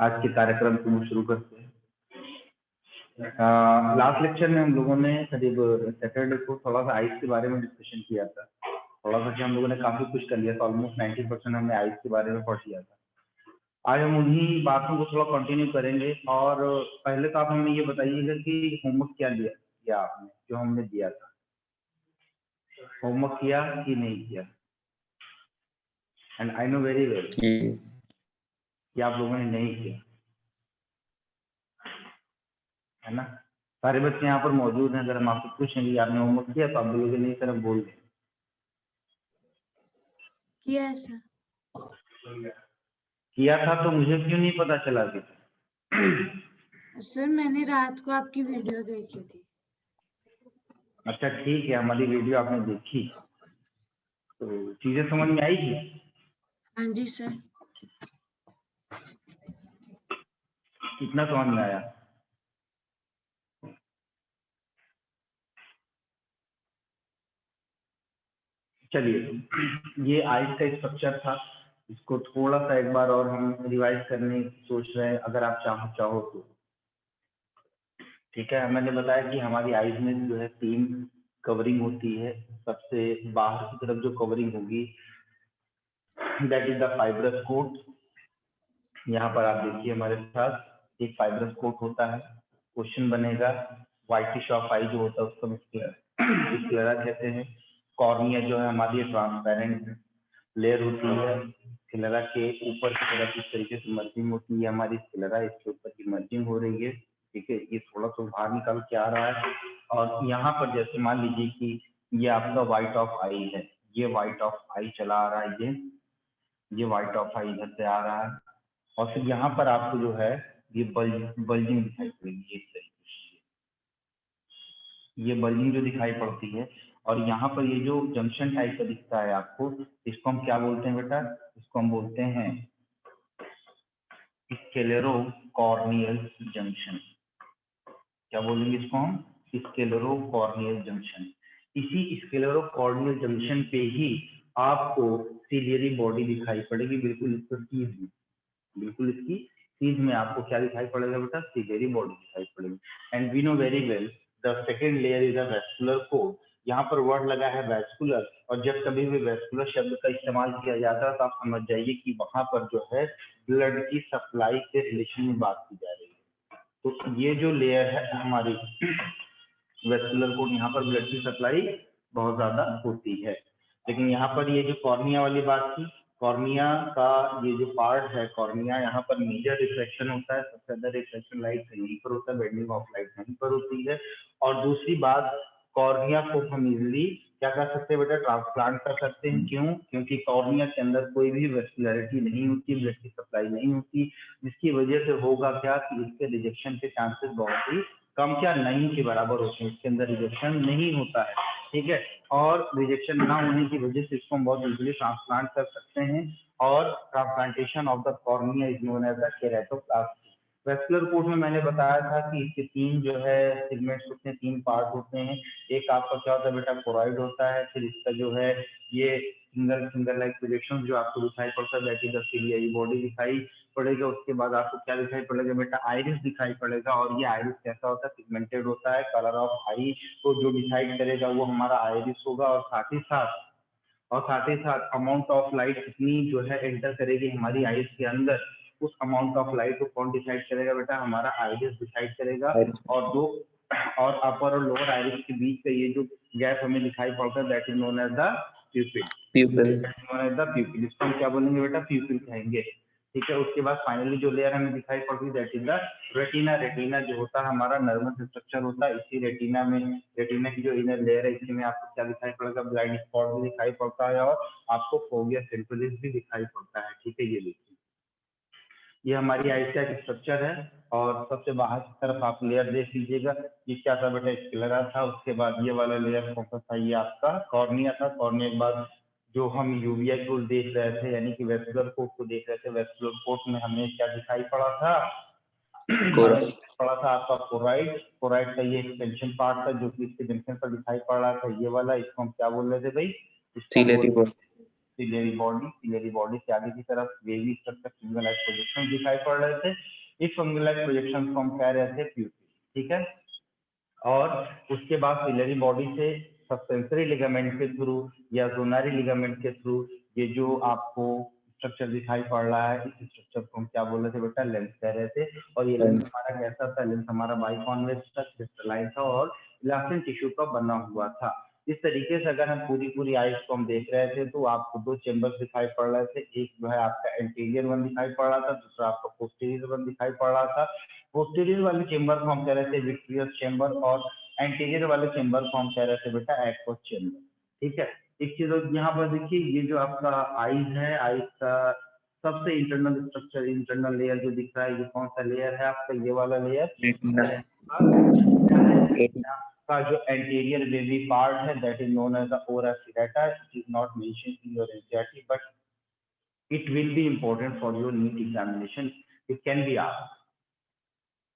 आज के कार्यक्रम को शुरू करते हैं। लास्ट लेक्चर में हम लोगों ने करीब सैटरडे को थोड़ा सा आइस के बारे में डिस्कशन किया था। थोड़ा सा कि हम लोगों ने काफी कुछ कर लिया था, ऑलमोस्ट 90% हमने आइस के बारे में पढ़ लिया था। आज हम उन्हीं बातों को थोड़ा कंटिन्यू करेंगे। और पहले तो आप हमें ये बताइएगा कि होमवर्क क्या किया आपने, जो हमने दिया था। होमवर्क किया कि नहीं किया? And I know very well कि आप लोगों ने नहीं किया, है ना। सारे बच्चे यहाँ पर मौजूद हैं। अगर हम आपसे पूछेंगे आपने होमवर्क किया तो आप बोलोगे नहीं सर, हम बोल दें किया है सर। किया था तो मुझे क्यों नहीं पता चला कि सर मैंने रात को आपकी वीडियो देखी थी। अच्छा ठीक है, हमारी वीडियो आपने देखी तो चीजें समझ में आई थी? हाँ जी सर। कितना समझ में आया? चलिए, ये आइस का स्ट्रक्चर था, इसको थोड़ा सा एक बार और हम रिवाइज करने की सोच रहे हैं, अगर आप चाहो तो। ठीक है, मैंने बताया कि हमारी आइज में जो है 3 कवरिंग होती है। सबसे बाहर की तरफ जो कवरिंग होगी that is the fibrous coat. यहाँ पर आप देखिए हमारे पास एक फाइब्रस कोट होता है। क्वेश्चन बनेगा व्हाइटिश ऑफ आई जो होता है उसको स्क्लेरा कहते हैं। कॉर्निया जो है हमारी ट्रांसपेरेंट लेयर होती है। स्क्लेरा के ऊपर की तरफ इस तरीके से मर्जिंग होती है, हमारी स्क्लेरा इसके ऊपर की मर्जिंग हो रही है। ठीक है, ये थोड़ा सा बाहर निकल के आ रहा है। और यहाँ पर जैसे मान लीजिए कि ये आपका व्हाइट ऑफ आई है, ये व्हाइट ऑफ आई चला आ रहा है, ये व्हाइट ऑफ आई इधर से आ रहा है। और फिर यहाँ पर आपको जो है ये बल्जिंग दिखाई पड़ेगी इस तरीके से, ये बल्जिंग जो दिखाई पड़ती है। और यहाँ पर ये जो जंक्शन टाइप का दिखता है आपको, इसको हम क्या बोलते हैं बेटा? इसको हम बोलते हैं स्क्लेरोकॉर्नियल जंक्शन। क्या बोलेंगे इसको हम? स्क्लेरोकॉर्नियल जंक्शन। इसी स्क्लेरोकॉर्नियल जंक्शन पे ही आपको सिलियरी बॉडी दिखाई पड़ेगी, बिल्कुल इसको सीध में, बिल्कुल इसकी सीध में आपको क्या दिखाई पड़ेगा बेटा? सिलियरी बॉडी दिखाई पड़ेगी। And we know very well the second layer is a vascular coat. यहाँ पर वर्ड लगा है वैस्कुलर, और जब कभी भी वैस्कुलर शब्द का इस्तेमाल किया जाता है तो आप समझ जाइए कि वहां पर जो है ब्लड की सप्लाई के रिलेशन में बात की जा रही है। तो ये जो लेयर है हमारी वैस्कुलर कोड, यहाँ पर ब्लड की सप्लाई बहुत ज्यादा होती है। लेकिन यहाँ पर ये जो कॉर्निया वाली बात थी, कॉर्निया का ये जो पार्ट है कॉर्निया, यहाँ पर मेजर रिफ्लेक्शन होता है। सबसे ज्यादा रिफ्लेक्शन लाइट यहीं पर होता है, बेंडिंग ऑफ लाइट यहीं पर होती है। और दूसरी बात, कॉर्निया को हम इजिली क्या कर सकते हैं बेटा? ट्रांसप्लांट कर सकते हैं। क्यों? क्योंकि कॉर्निया के अंदर कोई भी वेस्कुलरिटी नहीं होती, ब्लड की सप्लाई नहीं होती, जिसकी वजह से होगा क्या कि इसके रिजेक्शन के चांसेस बहुत ही कम, क्या नहीं के बराबर होते हैं। इसके अंदर रिजेक्शन नहीं होता है, ठीक है। और रिजेक्शन ना होने की वजह से इसको हम बहुत इजीली ट्रांसप्लांट कर सकते हैं। और transplantation of the cornea is known as the keratoplasty. Vascular coat में मैंने बताया था कि इसके 3 जो है सेगमेंट्स होते हैं, 3 पार्ट होते हैं। एक आपका क्या होता है बेटा? कोरॉइड होता है। फिर इसका जो है ये फिंगर लाइक प्रोजेक्शन जो आपको दिखाई पड़ता है that is the ciliary body दिखाई पड़ेगा। उसके बाद आपको क्या दिखाई पड़ेगा बेटा? आइरिस दिखाई पड़ेगा। और ये आइरिस कैसा होता है? पिगमेंटेड होता है। कलर ऑफ आई को जो डिसाइड करेगा वो हमारा आइरिस होगा। और साथ ही साथ अमाउंट ऑफ लाइट कितनी जो है एंटर करेगी हमारी आइरिस के अंदर, उस अमाउंट ऑफ लाइट को कौन डिसाइड करेगा बेटा? हमारा आइरिस डिसाइड करेगा। और अपर और लोअर आइरिस के बीच का ये जो गैप हमें दिखाई पड़ता है that is known as the pupil. इसको हम क्या बोलेंगे बेटा? प्यूपिल कहेंगे, ठीक है। उसके बाद फाइनली जो लेयर हमें दिखाई पड़ती है that is the retina. Retina जो होता है हमारा नर्वस स्ट्रक्चर होता है। इसी रेटिना में, रेटिना की जो इनर लेयर है, इसी में आपको क्या दिखाई पड़ेगा? ब्लाइंड स्पॉट भी दिखाई पड़ता है और आपको फोविया सेंट्रलिस भी दिखाई पड़ता है, ठीक है। ये देखिए, ये हमारी आइस का स्ट्रक्चर है। और सबसे बाहर की तरफ आप लेयर देख लीजिएगा, ये क्या था बेटा? स्क्लेरा था। उसके बाद ये वाला लेयर कौन सा था? ये आपका कॉर्निया था। कॉर्निया के बाद जो हम यूविया को देख रहे थे, यानी कि वेस्कुलर कोट को देख रहे थे, वेस्कुलर कोट में हमें क्या दिखाई पड़ा था? पड़ा था आपका कोराइड। कोराइड का ये एक्सटेंशन पार्ट था जो कि इसके जंक्शन पर दिखाई पड़ रहा था, ये वाला। इसको हम क्या बोल रहे थे भाई? सिलेरी बॉडी से आगे की तरफ वेवी स्ट्रक्चर फंगल प्रोजेक्शन दिखाई पड़ रहे थे। इस फंगल प्रोजेक्शन को हम कह रहे थे प्यूपिल, ठीक है। और उसके बाद सिलेरी बॉडी से सस्पेंसरी लिगामेंट के थ्रू या जोनारी लिगामेंट के थ्रू ये जो आपको स्ट्रक्चर दिखाई पड़ रहा है, इस स्ट्रक्चर को हम क्या बोल रहे थे बेटा, लेंस कह रहे थे। और ये लेंस हमारा कैसा था, लेंस हमारा बाइकॉन्वेक्स था, क्रिस्टलाइन था और इलास्टिन टिश्यू का बना हुआ था। इस तरीके से अगर हम पूरी आइज को हम देख रहे थे तो आपको दो चेंबर्स दिखाई पड़ रहे थे। एक जो है आपका एंटीरियर वन दिखाई पड़ रहा था, दूसरा आपका पोस्टीरियर वन दिखाई पड़ रहा था। पोस्टीरियर वाले चेंबर को हम कह रहे थे विट्रियस चेंबर और एंटीरियर वाले चेंबर को हम कह रहे थे बेटा एक्वस चेंबर, ठीक है। एक चीज यहाँ पर देखिए, ये जो आपका आइज है, आइज का सबसे इंटरनल स्ट्रक्चर, इंटरनल लेयर जो दिख रहा है, ये कौन सा लेयर है आपका, ये वाला लेयर का जो एंटीरियर वेवी पार्ट है, that is known as the ora serrata. It is not mentioned in your NCERT but it will be important for your NEET examination, it can be asked.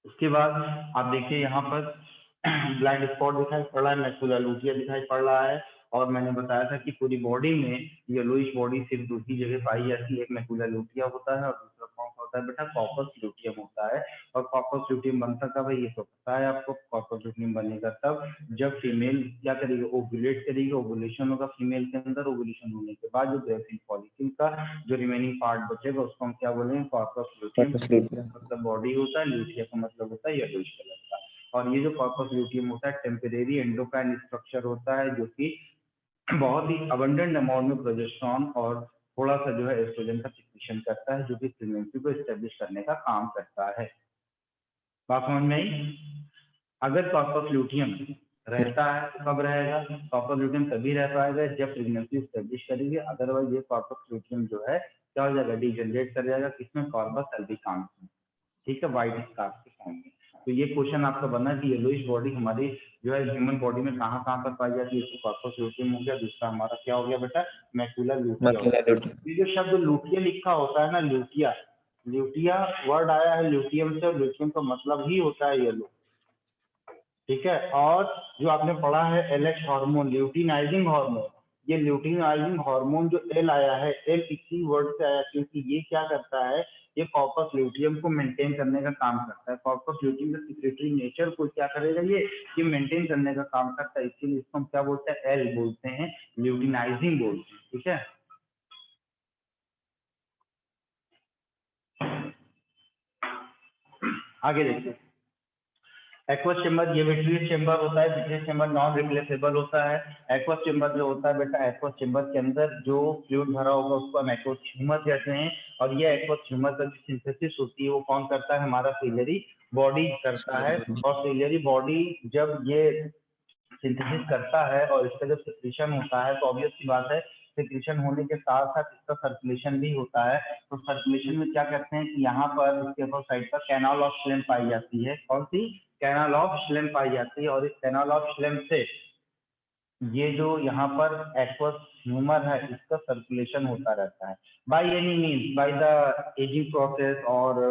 उसके बाद आप देखिए यहाँ पर blind spot दिखाई पड़ रहा है, मैकुला लूटिया दिखाई पड़ रहा है। और मैंने बताया था कि पूरी बॉडी में येलोइश बॉडी सिर्फ दो ही जगह पाई जाती है, एक मैकुला लूटिया होता है और दूसरा कौन सा होता है बेटा, कॉर्पस ल्यूटियम होता है। और कॉर्पस ल्यूटियम बनता कब है, ये तो पता है आपको। कॉर्पस ल्यूटियम बनेगा तब जब फीमेल क्या करेगी, ओव्यूलेट करेगी, ओव्यूलेशन होगा फीमेल के अंदर। ओव्यूलेशन होने के बाद जो ग्रेसिन फॉलिकल का जो रिमेनिंग पार्ट बचेगा उसको हम क्या बोलेंगे, कॉर्पस ल्यूटियम। मतलब बॉडी होता है, ल्यूटिया का मतलब होता है येलोइश कलर का। और ये जो कॉर्पस ल्यूटियम होता है टेम्परेरी एंडोक्राइन स्ट्रक्चर होता है, जो कि बहुत ही अबंडेंट अमाउंट में प्रोजेस्टेरॉन और थोड़ा सा जो है एस्ट्रोजन का सिक्रीशन करता है, जो कि प्रेगनेंसी को एस्टेब्लिश करने का काम करता है। बात समझ में आई? अगर कॉर्पस ल्यूटियम रहता है तो कब रहेगा, कॉर्पस ल्यूटियम तभी रह पाएगा जब प्रेगनेंसी एस्टेब्लिश करेगी। अदरवाइज ये कॉर्पस ल्यूटियम जो है क्या हो जाएगा, डीजनरेट कर जाएगा, किसमें, कॉर्पस अल्बिकान्स में, ठीक है, व्हाइट स्कार्फ के फॉर्म में। तो ये क्वेश्चन आपका बना कि येलोइश बॉडी हमारी जो है ह्यूमन बॉडी में कहाँ पर पाई जाती है, इसको कॉर्पस ल्यूटियम हो गया। दूसरा हमारा क्या हो गया बेटा, मैकुला लूटिया। ये जो शब्द लूटिया लिखा होता है ना, ल्यूटिया, ल्यूटिया वर्ड आया है ल्यूटियम से, ल्यूटियम का मतलब ही होता है येलो, ठीक है। और जो आपने पढ़ा है एलएच हार्मोन, ल्यूटिनाइजिंग हार्मोन, ये ल्यूटिनाइजिंग हार्मोन जो एल आया है, एल इसी वर्ड से आया क्योंकि ये क्या करता है, ये कॉर्पस ल्यूटियम को मेंटेन करने का काम करता है। कॉर्पस ल्यूटियम का सिक्रेटरी नेचर को क्या करेगा, ये मेंटेन करने का काम करता है। इसीलिए इसको हम क्या बोलते हैं, एल बोलते हैं, ल्यूटिनाइजिंग बोलते हैं, ठीक है। आगे देखिए, एक्वस चेंबर, ये विट्रियस चेंबर होता है। विट्रियस चेंबर नॉन रिप्लेसेबल होता है। एक्वस चेंबर जो होता है बेटा, एक्वस चेंबर के अंदर जो फ्लूइड भरा होगा उसको हम एक्वस ह्यूमर कहते हैं। और ये एक्वस ह्यूमर का जो सिंथेसिस होती है वो कौन करता है, हमारा सिलेरी बॉडी करता है। और सिलेरी बॉडी जब ये सिंथेसिस करता है और इसका जब सिक्रीशन होता है तो ऑब्वियस सी बात है, सिक्रीशन होने के साथ साथ इसका सर्कुलेशन भी होता है। तो सर्कुलेशन में क्या करते हैं कि यहाँ पर इसके अपर साइड पर कैनाल ऑफ श्लेम पाई जाती है। कौन सी, कैनाल ऑफ श्लेम पाई जाती है। और इस कैनाल ऑफ श्लेम से ये जो यहाँ पर एक्वस ह्यूमर है इसका सर्कुलेशन होता रहता है by any means, by the ageing process और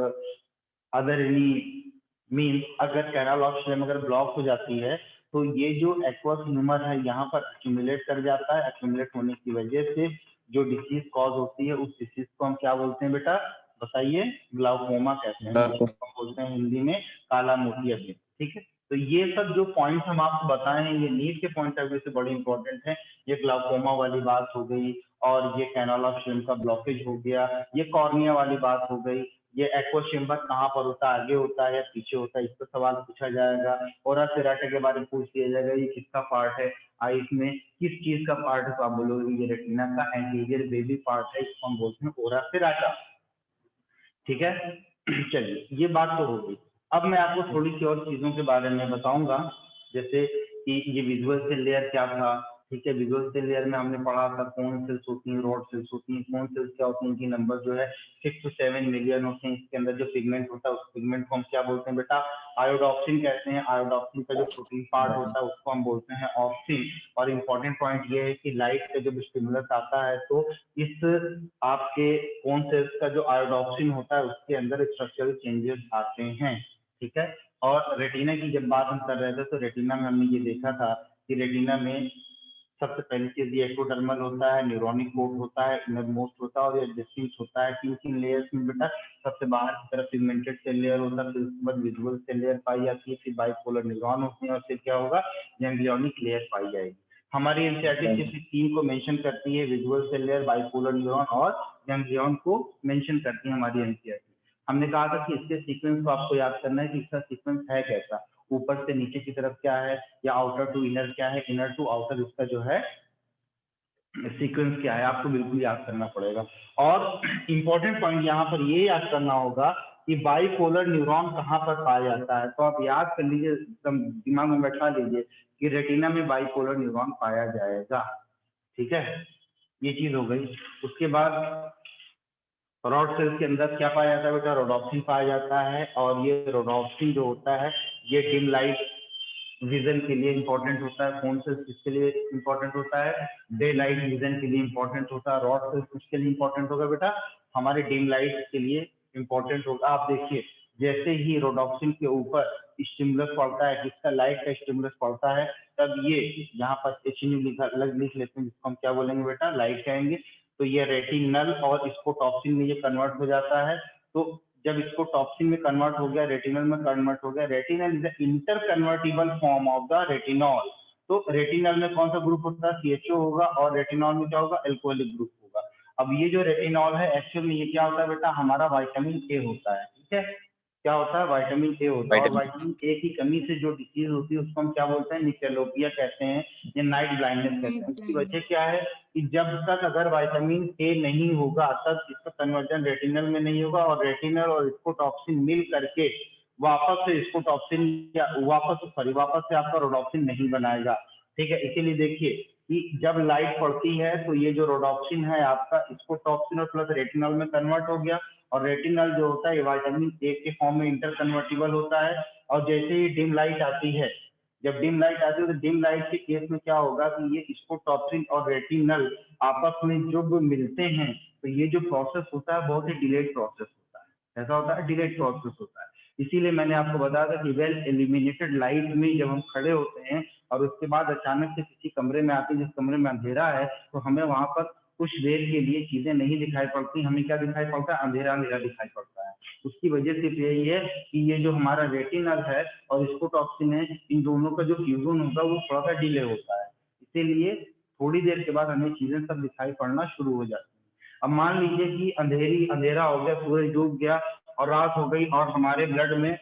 अदर एनी मीन्स। अगर कैनाल ऑफ श्लेम अगर ब्लॉक हो जाती है तो ये जो एक्वस ह्यूमर है यहाँ पर एक्यूमुलेट कर जाता है। एक्यूमुलेट होने की वजह से जो डिसीज कॉज होती है उस डिसीज को हम क्या बोलते हैं बेटा, बताइए, ग्लाउकोमा कहते हैं, बोलते हैं हिंदी में काला मोतिया, ठीक है। तो ये सब जो पॉइंट हम आपको बताए हैं ये नीट के पॉइंट ऑफ व्यू से बड़े इंपॉर्टेंट है। ये ग्लाउकोमा वाली बात हो गई और ये कैनाल ऑफ श्लेम का ब्लॉकेज हो गया, ये कॉर्निया वाली बात हो गई। ये एक्वस चेंबर कहाँ पर होता है, आगे होता है या पीछे होता है, इस पर सवाल पूछा जाएगा। और सिराटा के बारे में पूछ लिया जाएगा, ये किसका पार्ट है, आइस में किस चीज का पार्ट है, तो आप बोलोगे ये रेटिना का एंटीरियर बेबी पार्ट है, इसको हम बोलते हैं ओरा सिराटा, ठीक है। चलिए ये बात तो हो गई। अब मैं आपको थोड़ी सी और चीजों के बारे में बताऊंगा, जैसे कि ये विजुअल सेल लेयर क्या था, ठीक है। विजुअल सेल लेयर में हमने पढ़ा था कोन सेल्स होती हैं, रॉड सेल्स होती हैं। कोन सेल्स क्या होती हैं, इनकी नंबर जो है 6 to 7 मिलियन होते हैं। इसके अंदर जो पिगमेंट होता है उस पिगमेंट को हम क्या बोलते हैं बेटा, आयोडॉक्सिन कहते हैं। आयोडॉक्सिन का जो प्रोटीन पार्ट होता है उसको हम बोलते हैं ऑक्सिन। और इम्पोर्टेंट पॉइंट ये है कि लाइट का जब स्टिमुलस आता है तो इस आपके कोन सेल्स का जो आयोडॉक्सिन होता है उसके अंदर स्ट्रक्चरल चेंजेस आते हैं, ठीक है। और रेटिना की जब बात हम कर रहे थे तो रेटिना में हमने ये देखा था कि रेटिना में सबसे पहली चीज ये एक्टोडर्मल होता है, न्यूरोनिक कोट होता है, इनर मोस्ट होता है और ये डिस्टिंक्ट होता है। तीन लेयर्स में बेटा सबसे बाहर की तरफ पिगमेंटेड सेल लेयर होता है, फिर उसके बाद विजुअल सेल लेयर पाई जाती है, फिर बाइपोलर न्यूरॉन होते हैं और फिर क्या होगा, गैंग्लियोनिक लेयर पाई जाएगी। हमारी एनसीईआरटी सिर्फ तीन को मेंशन करती है, visual cell layer, bipolar neuron और गैंग्लियन को मेंशन करती है हमारी एनसीईआरटी। हमने कहा था कि इसके सीक्वेंस को आपको याद करना है कि इसका सीक्वेंस है कैसा, ऊपर से नीचे की तरफ क्या है, या आउटर टू इनर क्या है, इनर टू आउटर, इसका जो है सीक्वेंस क्या है, आपको बिल्कुल याद करना पड़ेगा। और इंपॉर्टेंट पॉइंट यहाँ पर ये याद करना होगा कि बाइपोलर न्यूरॉन कहाँ पर पाया जाता है, तो आप याद कर लीजिए, एकदम दिमाग में बैठा लीजिए कि रेटिना में बाइपोलर न्यूरॉन पाया जाएगा। ठीक है, ये चीज हो गई। उसके बाद रॉड सेल्स के अंदर क्या पाया जाता है बेटा, रोडोप्सिन पाया जाता है, और ये रोडोप्सिन जो होता है ये डिम लाइट विजन के लिए इंपॉर्टेंट होता है। फोन सेल्स किसके लिए इंपॉर्टेंट होता है, डे लाइट विजन के लिए इंपॉर्टेंट होता है। रॉड सेल्स किसके लिए इंपॉर्टेंट होगा बेटा, हमारे डिम लाइट के लिए इंपॉर्टेंट होगा। आप देखिए जैसे ही रोडोप्सिन के ऊपर स्टिमुलस पड़ता है, जिसका लाइट का स्टिमुलस पड़ता है, तब ये यहाँ पर एचन्यू लिख लेते हैं, जिसको हम क्या बोलेंगे बेटा, लाइट कहेंगे। तो ये रेटिनल और स्कोटॉक्सिन में ये कन्वर्ट हो जाता है। तो जब इसको टॉक्सिन में कन्वर्ट हो गया, रेटिनल में कन्वर्ट हो गया, retinal is the inter convertible form of the retinol. तो रेटिनल में कौन सा ग्रुप होता है, सीएचओ होगा, और रेटिनॉल में क्या होगा, एल्कोहलिक ग्रुप होगा। अब ये जो रेटिनॉल है एक्चुअल में ये क्या होता है बेटा, हमारा विटामिन ए होता है। ठीक है, क्या होता है, विटामिन ए होता है। और विटामिन ए की कमी से जो डिसीज होती है उसको हम क्या बोलते हैं, निकेलोपिया कहते हैं, या नाइट ब्लाइंडनेस कहते हैं। उसकी वजह क्या है कि जब तक अगर विटामिन ए नहीं होगा तब इसका कन्वर्जन रेटिनल में नहीं होगा, और रेटिनल और स्कोटॉक्सिन मिल करके वापस से स्कोटॉक्सिन या वापस से आपका रोडोप्सिन नहीं बनाएगा। ठीक है, इसीलिए देखिए कि जब लाइट पड़ती है तो ये जो रोडोप्सिन है आपका स्कोटॉक्सिन और प्लस रेटिनल में कन्वर्ट हो गया, और रेटिनल जो होता है विटामिन ए के फॉर्म में इंटर कन्वर्टिबल होता है। और जैसे ही डिम लाइट आती है, जब डिम लाइट आती है तो डिम लाइट के केस में क्या होगा कि ये स्कोटॉक्सिन और रेटिनल आपस में जब मिलते हैं तो ये जो प्रोसेस होता है बहुत ही डिलेड प्रोसेस होता है। ऐसा होता है, डिलेड प्रोसेस होता है। इसीलिए मैंने आपको बताया था कि वेल एलिमिनेटेड लाइट में जब हम खड़े होते हैं और उसके बाद अचानक से किसी कमरे में आते हैं जिस कमरे में अंधेरा है, तो हमें वहां पर कुछ देर के लिए चीजें नहीं दिखाई पड़ती, हमें क्या दिखाई पड़ता है, अंधेरा अंधेरा दिखाई पड़ता है। उसकी वजह से यही है कि ये जो हमारा रेटिनल है और स्कोटॉक्सिन है, इन दोनों का जो फ्यूजन होगा वो थोड़ा सा डिले होता है, इसीलिए थोड़ी देर के बाद हमें चीजें सब दिखाई पड़ना शुरू हो जाती है। अब मान लीजिए कि अंधेरा हो गया, सूरज डूब गया और रात हो गई, और हमारे ब्लड में,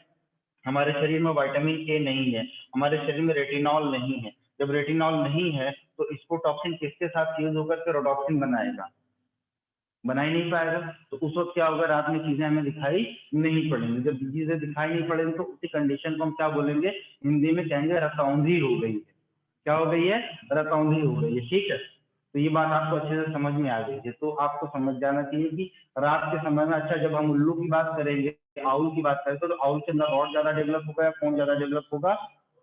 हमारे शरीर में विटामिन ए नहीं है, हमारे शरीर में रेटिनॉल नहीं है। जब रेटिनॉल नहीं है तो स्कोटॉक्सिन किसके साथ फ्यूज होकर के रोडोप्सिन बनाएगा, बना ही नहीं पाएगा। तो उस वक्त क्या होगा, रात में चीजें हमें दिखाई नहीं पड़ेंगी। जब चीजें दिखाई नहीं पड़ेंगी तो उसी कंडीशन को हम क्या बोलेंगे, हिंदी में कहेंगे रतौंधी हो गई है। क्या हो गई है, रतौंधी हो गई है। ठीक है, तो ये बात आपको अच्छे से समझ में आ गई है। तो आपको समझ जाना चाहिए कि रात के समय में, अच्छा जब हम उल्लू की बात करेंगे, आउल की बात करें, तो आउल के अंदर रॉड ज्यादा डेवलप होगा या फोन ज्यादा डेवलप होगा,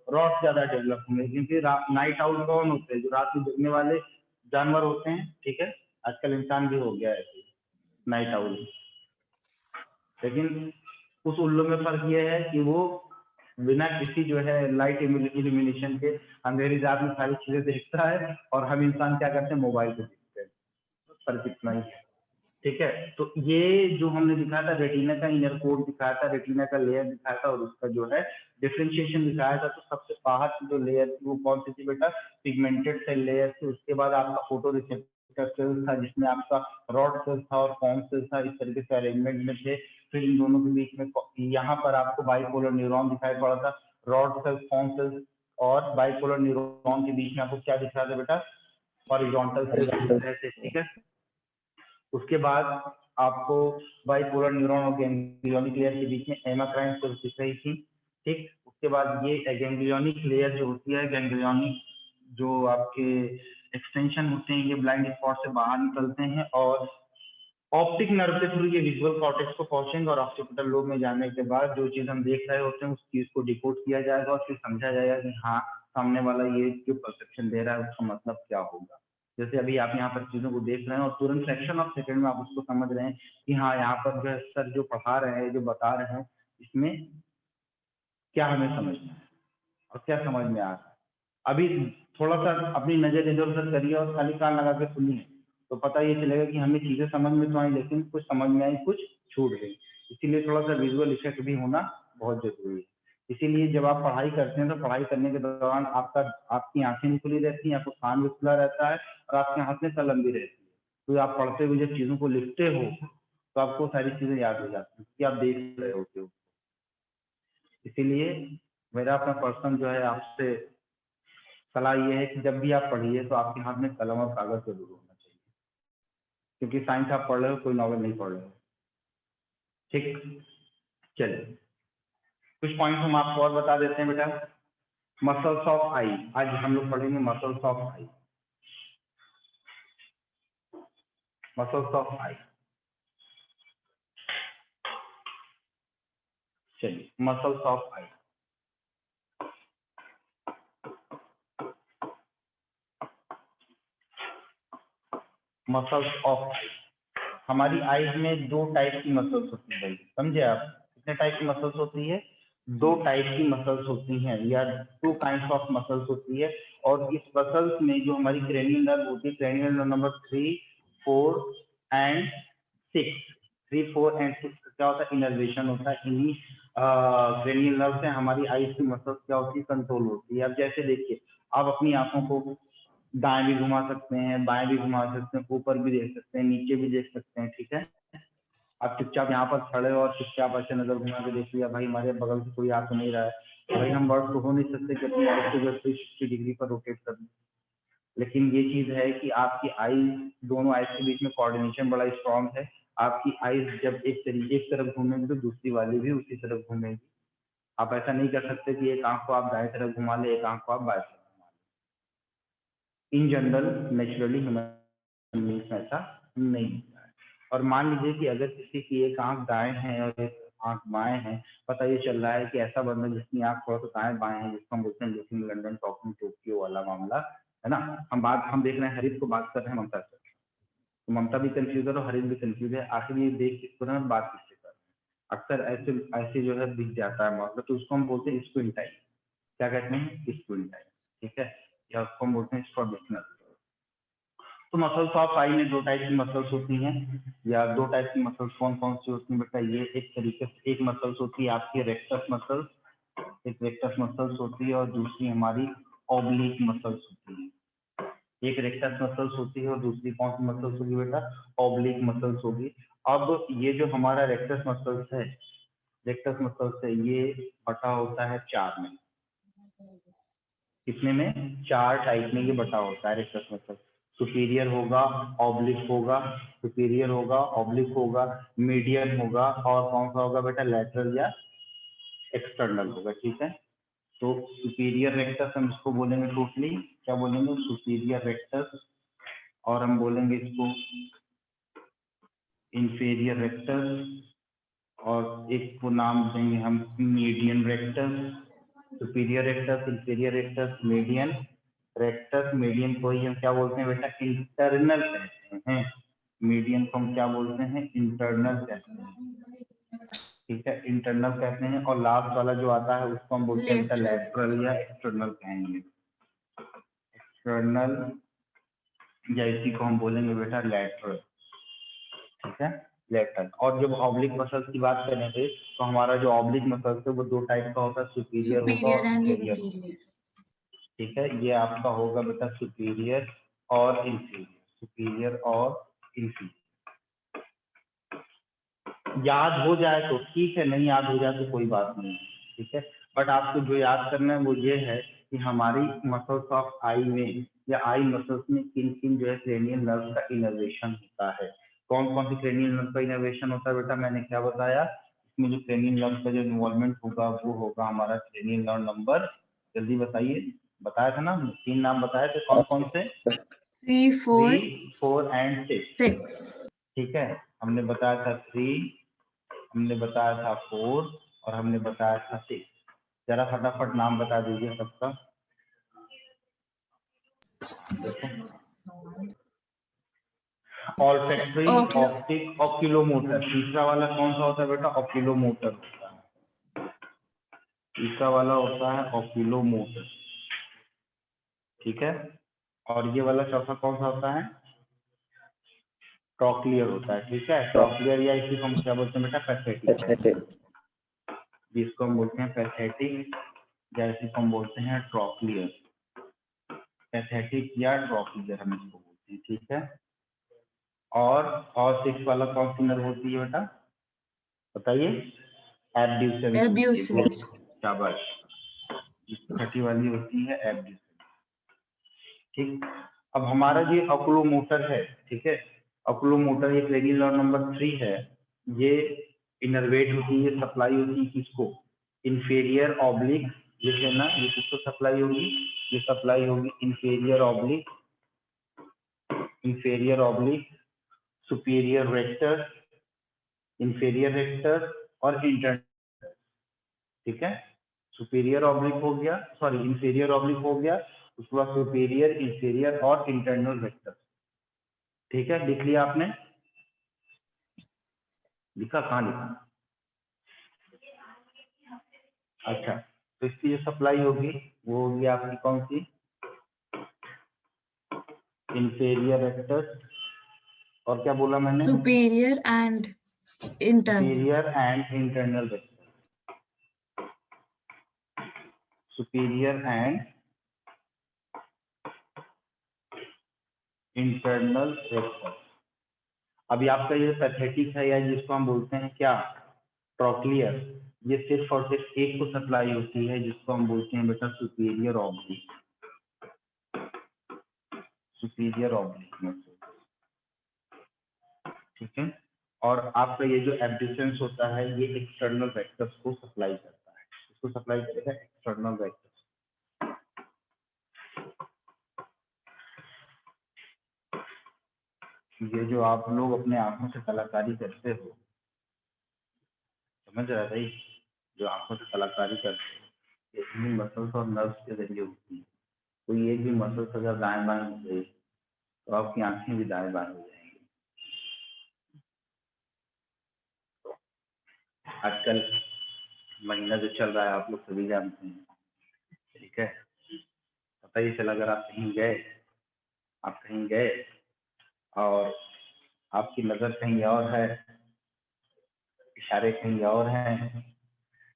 रॉड ज्यादा डेवलप होंगे। क्योंकि नाइट आउल कौन होते हैं, जो रात में जगने वाले जानवर होते हैं। ठीक है, आजकल इंसान भी हो गया है नाइट आउल, लेकिन उस उल्लू में फर्क ये है कि वो बिना किसी जो है लाइट इल्यूमिनेशन के अंधेरी रात में सारी चीजें देखता है, और हम इंसान क्या करते हैं, मोबाइल पे देखते हैं। फर्क इतना ही है। ठीक है, तो ये जो हमने दिखाया था, रेटिना का इनर कोड दिखाया था, रेटिना का लेयर दिखाया था, और उसका जो है डिफ्रेंशिएशन दिखाया था। तो सबसे बाहर की जो लेयर थी वो कौन सी थी बेटा, पिगमेंटेड सेल लेयर थी। उसके बाद आपका फोटो रिसेप्टर सेल था, जिसमें आपका रॉड सेल था और फॉर्म सेल था, इस तरीके से अरेंजमेंट में थे। फिर इन दोनों के बीच में यहाँ पर आपको बाइपोलर न्यूरॉन दिखाई पड़ा था, रॉड सेल, फॉर्म सेल और बाइपोलर न्यूरॉन के बीच में आपको क्या दिख रहा था बेटा, हॉरिजॉन्टल सेल। ठीक है, उसके बाद आपको बाइपोलर न्यूरॉन और गैंग्लियोनिक लेयर के बीच में हेमाक्राइन सेल्स दिख रही थी। ठीक, उसके बाद ये गैंग्लियोनिक लेयर जो होती है, गैंग्लियोनिक जो आपके एक्सटेंशन होते हैं, ये ब्लाइंड स्पॉट से बाहर निकलते हैं और ऑप्टिक नर्व के थ्रू ये विजुअल कॉर्टेक्स को पहुंचेंगे, और ऑक्सीपिटल लोब में जाने के बाद जो चीज हम देख रहे होते हैं उस चीज को डिकोड किया जाएगा, और फिर समझा जाएगा कि हाँ सामने वाला ये जो परसेप्शन दे रहा है उसका मतलब क्या होगा। जैसे अभी आप यहाँ पर चीजों को देख रहे हैं और तुरंत फ्रैक्शन ऑफ सेकंड में आप उसको समझ रहे हैं कि हाँ यहाँ पर जो सर जो पढ़ा रहे हैं, जो बता रहे हैं, इसमें क्या हमें समझना है और क्या समझ में आ रहा है। अभी थोड़ा सा अपनी नजर इधर उधर करिए और खाली कान लगा के सुनिए, तो पता ये चलेगा कि हमें चीजें समझ में तो आई, लेकिन कुछ समझ में आई, कुछ छूट गई। इसीलिए थोड़ा सा विजुअल इफेक्ट भी होना बहुत जरूरी है। इसीलिए जब आप पढ़ाई करते हैं तो पढ़ाई करने के दौरान आपकी आंखें भी खुली रहती हैं, आपको कान भी खुला रहता है और आपके हाथ में कलम भी रहती है। तो आप पढ़ते हुए जब चीजों को लिखते हो तो आपको सारी चीजें याद हो जाती हैं कि आप देख रहे होते हो। इसीलिए मेरा अपना पर्सनल जो है आपसे सलाह ये है कि जब भी आप पढ़िए तो आपके हाथ में कलम और कागज जरूर होना चाहिए, क्योंकि साइंस आप पढ़ रहे हो, कोई नॉवल नहीं पढ़ रहे हो। ठीक, चलिए कुछ पॉइंट हम आपको और बता देते हैं बेटा। मसल्स ऑफ आई, आज हम लोग पढ़ेंगे muscles of eye. Muscles of eye, चलिए muscles of eye. Muscles of eye, हमारी आईज में दो टाइप की मसल्स होती है भाई, समझे आप? कितने टाइप की मसल्स होती है? दो टाइप की मसल्स होती हैं, या टू काइंड्स ऑफ मसल्स होती है। और इस मसल्स में जो हमारी क्रेनियल नर्व होती है, cranial nerve number 3, 4 and 6, 3, 4 and 6 क्या होता है? इनर्वेशन होता है। इन्हीं क्रेनियल नर्व से हमारी आईज की मसल्स क्या होती है? कंट्रोल होती है। अब जैसे देखिए, आप अपनी आंखों को दाएं भी घुमा सकते हैं, बाएं भी घुमा सकते हैं, ऊपर भी देख सकते हैं, नीचे भी देख सकते हैं, ठीक है। आप चुपचाप यहाँ पर खड़े हो और चुपचाप ऐसे नजर घुमा के देख लिया, भाई हमारे बगल से कोई आ तो नहीं रहा है, भाई हम वर्ड तो हो नहीं सकते कि अपनी आईज को जो 360 डिग्री पर रोटेट कर दें। लेकिन ये चीज है कि आपकी आईज, दोनों आईज के बीच में कोऑर्डिनेशन बड़ा स्ट्रांग है। आपकी आईज जब एक तरफ घूमेंगी तो दूसरी वाली भी उसी तरफ घूमेगी। आप ऐसा नहीं कर सकते कि एक आंख को आप दाएं तरफ घुमा ले, एक आंख को आप बाएं तरफ घुमा ले। In general naturally human beings में ऐसा नहीं होता है। और मान लीजिए कि अगर किसी की एक आंख दाएं है और एक आंख बाएं है, पता ये चल रहा है कि ऐसा बंदा जिसकी आंख थोड़ा सा दाएं बाएं है, जिसको हम बोलते हैं लुकिंग लंदन टॉकिंग टोक्यो वाला मामला है ना। हम देख रहे हैं हरित को बात कर रहे हैं ममता से, तो ममता भी कंफ्यूज है और हरित भी कंफ्यूज है, आखिर ये देख किसको रहे हैं, बात किससे कर रहे हैं। अक्सर ऐसे ऐसे जो है दिख जाता है मामला, तो उसको हम बोलते हैं स्क्विंटाइल। क्या कहते हैं? स्क्विंटाइल, ठीक है, या उसको हम बोलते हैं स्ट्रॉबिकनल। तो मसल्स ऑफ आई में दो टाइप की मसल्स होती हैं, या दो टाइप की मसल्स कौन कौन सी होती हैं बेटा? ये एक तरीके से एक मसल्स होती है आपकी रेक्टस मसल्स, एक रेक्टस मसल्स होती है, और दूसरी हमारी ऑब्लिक मसल्स होती है। एक रेक्टस मसल्स होती है और दूसरी कौन सी मसल्स होगी बेटा? ऑब्लिक मसल्स होगी। अब ये जो हमारा रेक्टस मसल्स है, रेक्टस मसल्स है, ये बटा होता है 4 में। कितने में? 4 टाइप में ये बटा होता है रेक्टस मसल। सुपीरियर होगा, ऑब्लिक होगा, सुपीरियर होगा, ऑब्लिक होगा, मीडियन होगा, और कौन सा होगा बेटा? लैटरल या एक्सटर्नल होगा, ठीक है। तो सुपीरियर रेक्टस हम इसको बोलेंगे टोटली, क्या बोलेंगे? Superior rectus. और हम बोलेंगे इसको इंफीरियर रेक्टस, और एक को नाम देंगे हम median rectus. Superior rectus, inferior rectus, median rectus. Median को ही हम क्या बोलते हैं बेटा? इंटरनल कहते हैं। मीडियन को हम क्या बोलते हैं? इंटरनल कहते हैं, ठीक है, इंटरनल कहते हैं। और लास्ट वाला जो आता है उसको हम बोलते हैं बेटा लैटरल या एक्सटर्नल कहेंगे। एक्सटर्नल, या इसी को हम बोलेंगे बेटा लैटरल, ठीक है, लेटरल। और जब ऑब्लिक मसल्स की बात करेंगे तो हमारा जो ऑब्लिक मसल्स है वो दो टाइप का होता है, सुपीरियर होगा और सुपीरियर एंड इंफीरियर, इंफीरियर। ठीक है। ये आपका होगा बेटा सुपीरियर और इंफीरियर, सुपीरियर और इंफीरियर। याद हो जाए तो ठीक है, नहीं याद हो जाए तो कोई बात नहीं, ठीक है। बट आपको जो याद करना है वो ये है कि हमारी मसल्स ऑफ आई में या आई मसल्स में किन किन जो है क्रेनियल नर्व का इनर्वेशन होता है। कौन कौन सी क्रेनियल नर्व का इनर्वेशन होता है बेटा? मैंने क्या बताया, इसमें जो क्रेनियल नर्व का जो इन्वॉल्वमेंट होगा वो होगा हमारा क्रेनियल नर्व नंबर, जल्दी बताइए, बताया था ना, 3 नाम बताए थे, कौन कौन से? 3, 4, 3, 4 एंड 6, ठीक है। हमने बताया था 3, हमने बताया था 4, और हमने बताया था 6। जरा फटाफट नाम बता दीजिए सबका। Olfactory, optic, oculomotor. तीसरा वाला कौन सा होता है बेटा? ऑक्यूलोमोटर होता है। तीसरा वाला होता है ऑक्यूलोमोटर। ठीक है। और ये वाला चौथा कौन सा होता है? ट्रॉक्लियर होता है। ठीक है, ट्रॉक्लियर या इसी को हम क्या बोलते हैं बेटा? पैथेटिक। जिसको हम बोलते हैं पैथेटिक या इसी को हम बोलते हैं ट्रॉक्लियर। पैथेटिक या ट्रॉक्लियर हम इसको बोलते हैं। ठीक है। और 6 वाला कौन सी नर्व होती है बेटा? बताइए। एब्ड्यूसेंस। शाबाश। 30 वाली होती है एब्ड्यूसेंस। ठीक। अब हमारा जो ऑक्यूलोमोटर है, ठीक है, ऑक्यूलोमोटर ये क्रेनियल नर्व नंबर 3 है। ये इनर्वेट होती है, सप्लाई होती है किसको? Inferior oblique. ये है ना, ये किसको सप्लाई होगी? ये सप्लाई होगी inferior oblique, superior rectus, inferior rectus और इंटरनल। ठीक है, सुपीरियर ऑब्लिक हो गया, सॉरी इंफीरियर ऑब्लिक हो गया, उसके बाद सुपीरियर, इंफीरियर और इंटरनल रेक्टर। ठीक है, लिख लिया आपने? लिखा? कहाँ लिखा? अच्छा, तो इसकी जो सप्लाई होगी वो होगी आपकी कौन सी? इंफीरियर रेक्टर और क्या बोला मैंने? Superior and internal rectus. Superior and internal rectus. अभी आपका ये पैथेटिक है या जिसको हम बोलते हैं क्या? ट्रॉक्लियर। ये सिर्फ और सिर्फ एक को सप्लाई होती है जिसको हम बोलते हैं बेटा सुपीरियर ऑब्लिक। Superior oblique. ठीक है। और आपका ये जो एब्ड्यूसेंस होता है ये एक्सटर्नल वेक्टर्स को सप्लाई करता है। इसको सप्लाई करेगा एक्सटर्नल वेक्टर्स। ये जो आप लोग अपने आंखों से कलाकारी करते हो, समझ रहा भाई? जो आंखों से कलाकारी करते हो ये इन्हीं मसल्स और नर्व्स के जरिए होती है। कोई एक भी मसल्स अगर दाएं बाएं हो गई तो आपकी आंखें भी दाएं बाएं हो जाएंगी। आजकल महीना जो चल रहा है आप लोग सभी जानते हैं। ठीक है, पता ही चला अगर आप कहीं गए और आपकी नजर कहीं और है, इशारे कहीं और हैं,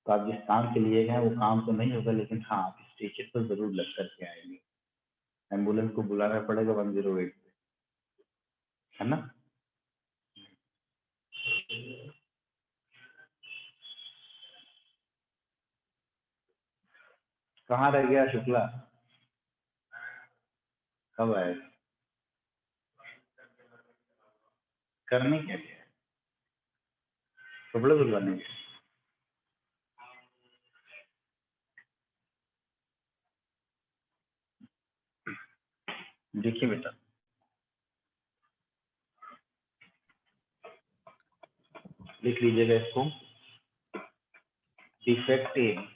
तो आप जिस काम के लिए गए वो काम तो नहीं होगा, लेकिन हाँ आप स्टेशन पर जरूर लग करके आएंगे। एम्बुलेंस को बुलाना पड़ेगा 108 पे, है ना? कहाँ रह गया शुक्ला? कब आए? करने क्या गया? कपड़े धुलवाने गया? देखिए बेटा, लिख लीजिएगा इसको। Defective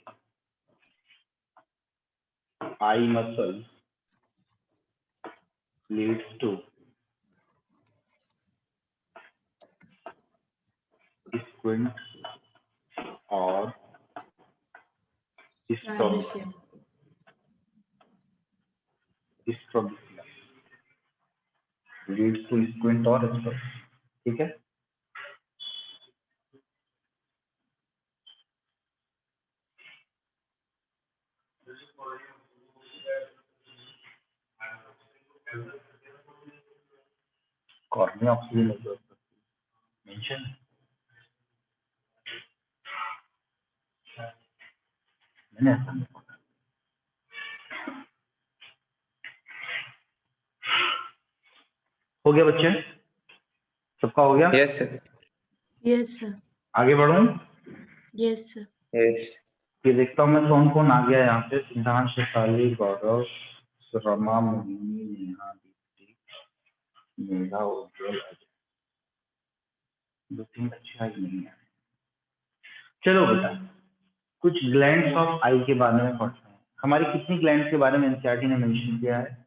eye muscle leads to squint or strabismus. Leads to squint और स्ट्रबिस्मस। ठीक है। कॉर्निया ऑक्सीजन मेंशन मैंने ऐसा नहीं पढ़ा। हो गया बच्चे? सबका हो गया? Yes sir. Yes sir. आगे बढ़ूं? Yes sir. यस। ये देखता हूँ मैं कौन कौन आ गया यहाँ पे। सिद्धांत, शेफाली, गौरव, रमा, मोहिनी, नेहा, दीप्ति, मेघा, उज्जवल, अजय। 2-3 बच्चे आज नहीं आए। चलो बेटा, कुछ ग्लैंड्स ऑफ आई के बारे में पढ़ते हैं। हमारी कितनी ग्लैंड्स के बारे में एनसीईआरटी ने मेंशन किया है?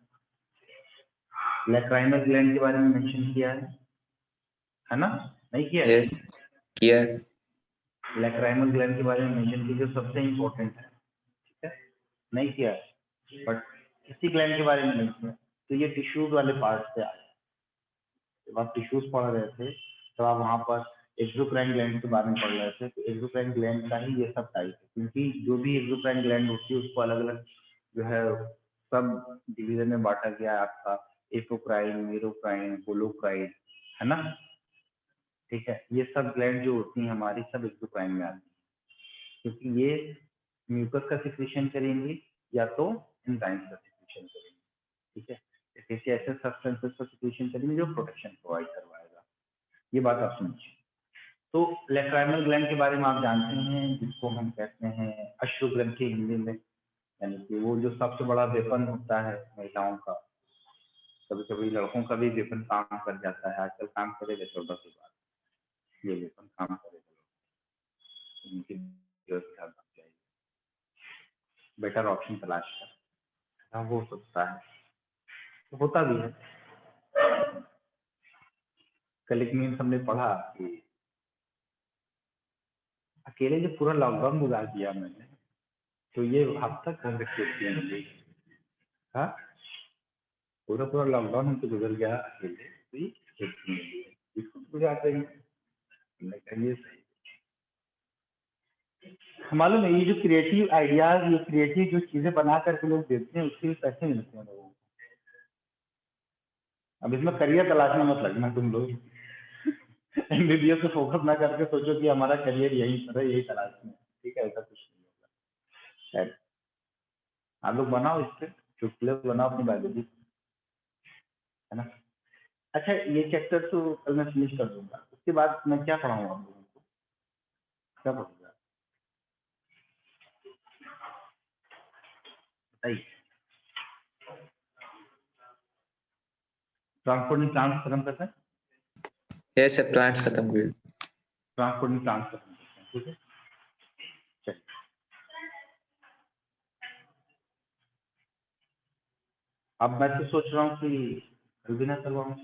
लैक्राइमल ग्लैंड के बारे में मेंशन किया है ना? नहीं किया है? यस किया। लैक्राइमल ग्लैंड के बारे में मेंशन किया जो सबसे इंपॉर्टेंट है। ठीक है, नहीं किया है, बट किसी ग्लैंड के बारे में नहीं सुना। तो ये टिश्यूज वाले पार्ट से आए। जब आप टिश्यूज पढ़ रहे थे तो आप वहाँ पर एक्सोक्राइन ग्लैंड के बारे में पढ़ रहे थे, तो एक्सोक्राइन ग्लैंड का ही ये सब टाइप है, क्योंकि जो भी एक्सोक्राइन ग्लैंड होती है उसको अलग अलग जो है सब डिवीजन में बांटा गया है आपका, एपोक्राइन, मेरोक्राइन, होलोक्राइन, है ना। ठीक है, ये सब ग्लैंड जो होती हैं हमारी सब एक्सोक्राइन में आती है, क्योंकि ये म्यूकस का सिक्रीशन करेंगी या तो एंजाइम्स का सिक्रीशन करेंगी। ठीक है, किसी ऐसे सब्सटेंसेस का सिक्रीशन करेंगे जो प्रोटेक्शन प्रोवाइड करवाएगा। ये बात आप समझिए। तो लैक्राइमल ग्लैंड के बारे में आप जानते हैं, जिसको हम कहते हैं अश्रुग्रंथि हिंदी में, यानी कि वो जो सबसे बड़ा वेपन होता है महिलाओं का। कभी कभी लड़कों का भी वेपन काम कर जाता है, आजकल काम करेगा 14 के बाद, ये वेपन काम करेगा, उनकी व्यवस्था बन जाएगी, बेटर ऑप्शन तलाश कर हो सकता है, तो होता भी है। कल एक मीम्स हमने पढ़ा कि अकेले जो पूरा लॉकडाउन गुजार दिया मैंने, तो ये हफ्ता कर सकते हैं। हाँ, पूरा पूरा लॉकडाउन हमको गुजर गया अकेले, तो ये इसको गुजार देंगे, ये सही। मालूम है ये जो क्रिएटिव आइडियाज, ये क्रिएटिव जो चीजें बना करके लोग देते हैं, उसके लिए पैसे मिलते हैं लोगों को। अब इसमें करियर तलाशने मत लगना तुम लोग। एमबीबीएस पे फोकस ना करके सोचो कि हमारा करियर यही पर है, यही तलाशना है। ठीक है, ऐसा कुछ नहीं होगा। आप लोग बनाओ, इस पे चुटकुले बनाओ अपनी बायोलॉजी, है ना। अच्छा, ये चैप्टर तो कल मैं फिनिश कर दूंगा, उसके बाद मैं क्या पढ़ाऊंगा आप लोगों को, क्या पढ़ूंगा बताइए। ट्रांसपोर्टिंग प्लांट्स खत्म करते हैं, ये सब प्लांट्स खत्म कर। ट्रांसपोर्टिंग प्लांट्स खत्म करते हैं, ठीक है। चलिए, अब मैं तो सोच रहा हूँ कि कल भी ना करवाऊँ,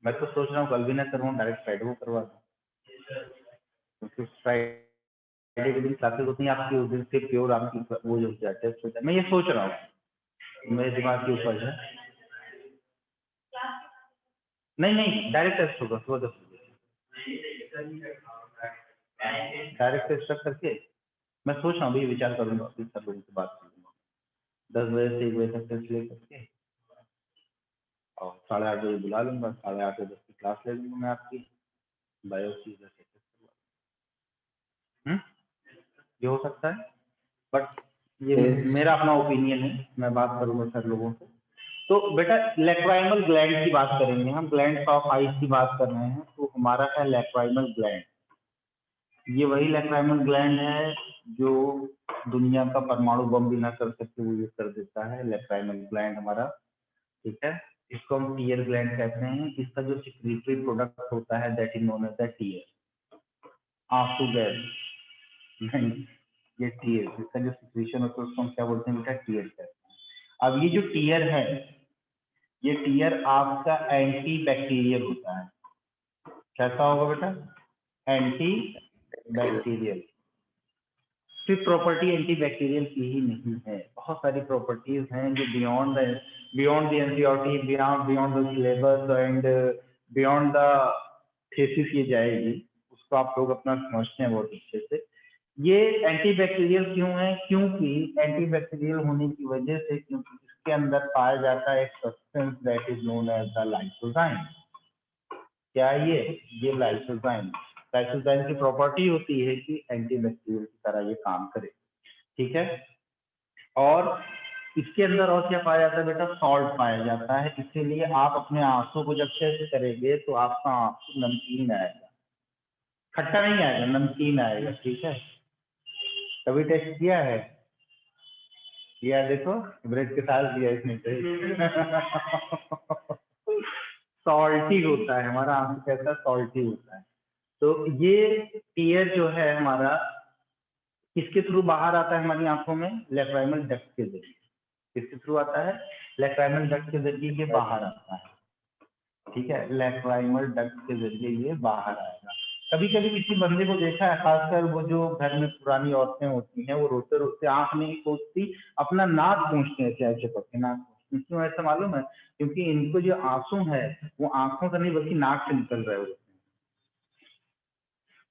मैं तो सोच रहा हूँ कल भी ना करवाऊँ, डायरेक्ट फ्राइडे को करवा दूँ, क्योंकि फ्राइडे के दिन क्लासेस होती हैं आपकी, उस दिन से प्योर आपकी वो जो टेस्ट होता है। मैं ये सोच रहा हूँ, मेरे दिमाग के ऊपर है। नहीं नहीं, डायरेक्ट टेस्ट होगा सुबह 10 बजे, डायरेक्ट टेस्ट करके मैं सोच रहा हूँ भाई, विचार करूंगा, फिर सब लोगों से बात करूंगा, 10 बजे से 1 बजे तक टेस्ट ले करके, और 8:30 बजे बुला लूंगा, 8:30 से 10 की क्लास ले लूंगा मैं आपकी बायो की। ये हो सकता है, बट ये मेरा अपना ओपिनियन है, मैं बात करूंगा सर लोगों से। तो बेटा लैक्राइमल ग्लैंड की बात करेंगे हम, ग्लैंड ऑफ आइज की बात कर रहे हैं, तो हमारा है लैक्राइमल ग्लैंड। ये वही लैक्राइमल ग्लैंड है जो दुनिया का परमाणु बम भी ना कर सकते वो यूज कर देता है, लैक्राइमल ग्लैंड हमारा। ठीक है, इसको हम टीयर ग्लैंड कहते हैं। इसका जो सिक्रीटरी प्रोडक्ट होता है that is known as the tear, आंसू गैस नहीं, ये टीयर, इसका जो सिक्रीशन होता है उसको हम क्या बोलते हैं बेटा, टीयर कहते हैं। अब ये जो टीयर है, ये टीयर आपका एंटी बैक्टीरियल होता है। कैसा होगा बेटा, एंटी बैक्टीरियल। सिर्फ प्रॉपर्टी एंटी बैक्टीरियल की ही नहीं है, बहुत सारी प्रॉपर्टीज हैं जो beyond the NCERT, beyond the syllabus and beyond the thesis ये जाएगी, उसको आप लोग अपना समझते हैं बहुत अच्छे से। ये एंटी बैक्टीरियल क्यों है, क्योंकि एंटी बैक्टीरियल होने की वजह से, क्योंकि इसके अंदर पाया जाता है एक substance that is known as the lysozyme. क्या ये लाइसोजाइम, लाइसोजाइम की प्रॉपर्टी होती है कि एंटी बैक्टीरियल की तरह ये काम करे। ठीक है, और इसके अंदर और क्या पाया जाता है बेटा, सॉल्ट पाया जाता है। इसीलिए आप अपने आंसू को जब टेस्ट करेंगे तो आपका आंसू नमकीन आएगा, खट्टा नहीं आएगा, नमकीन आएगा। ठीक है, कभी टेस्ट किया है, किया देखो, ब्रेड के साथ दिया इसने सॉल्टी होता है हमारा आंसू, कैसा सॉल्टी होता है। तो ये टीयर जो है हमारा, किसके थ्रू बाहर आता है हमारी आंखों में, लैक्राइमल डक्ट के जरिए। किसके थ्रू आता है, लैक्राइमल डक्ट के जरिए ये बाहर आता है। ठीक है, लैक्राइमल डक्ट के जरिए ये बाहर आएगा। कभी कभी किसी बंदे को देखा है, खासकर वो जो घर में पुरानी औरतें होती हैं, वो रोते रोते आंख नहीं पोंछती, अपना नाक पोंछते हैं, ऐसे ऐसे करके नाक पोंछते हैं। क्यों ऐसा मालूम है? क्योंकि इनको जो आंसू है वो आंखों से नहीं बल्कि नाक से निकल रहे होते हैं।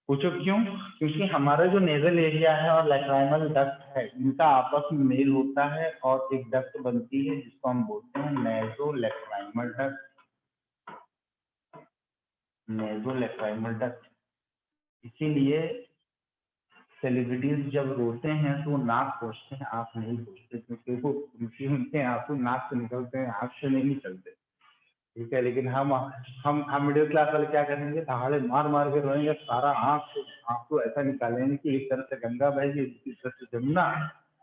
पूछो क्यों? क्योंकि हमारा जो नेजल एरिया है और लैक्राइमल डक्ट है, इनका आपस में मेल होता है और एक डक्ट बनती है जिसको हम बोलते हैं नेजोलैक्राइमल डक्ट। नेजोलैक्राइमल डक्ट। इसीलिए सेलिब्रिटीज जब रोते हैं तो वो नाक पोंछते हैं, आंख नहीं पोंछते, क्योंकि उनके आंसू नाक से निकलते हैं, आंख से नहीं निकलते। ठीक है, लेकिन हम मिडिल क्लास वाले क्या करेंगे? दहाड़े मार मार के रोएंगे, सारा आंसू ऐसा निकालेंगे कि एक तरफ से गंगा बहेगी, दूसरी तरफ से जमुना।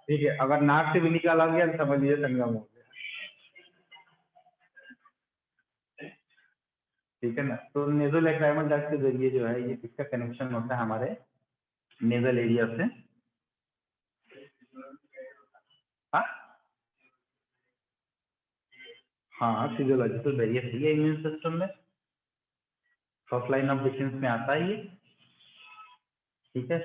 ठीक है, अगर नाक से भी निकाला गया तो समझ लीजिए संगम हो गया। ठीक है ना? तो नेजोलैक्राइमल डक्ट के जरिए जो है ये किसका कनेक्शन होता है? हमारे नेजल एरिया से। हाँ, फिजियोलॉजिकल बैरियर है ये इम्यून सिस्टम में, फर्स्ट लाइन ऑफ डिफेंस में आता है ये। ठीक है,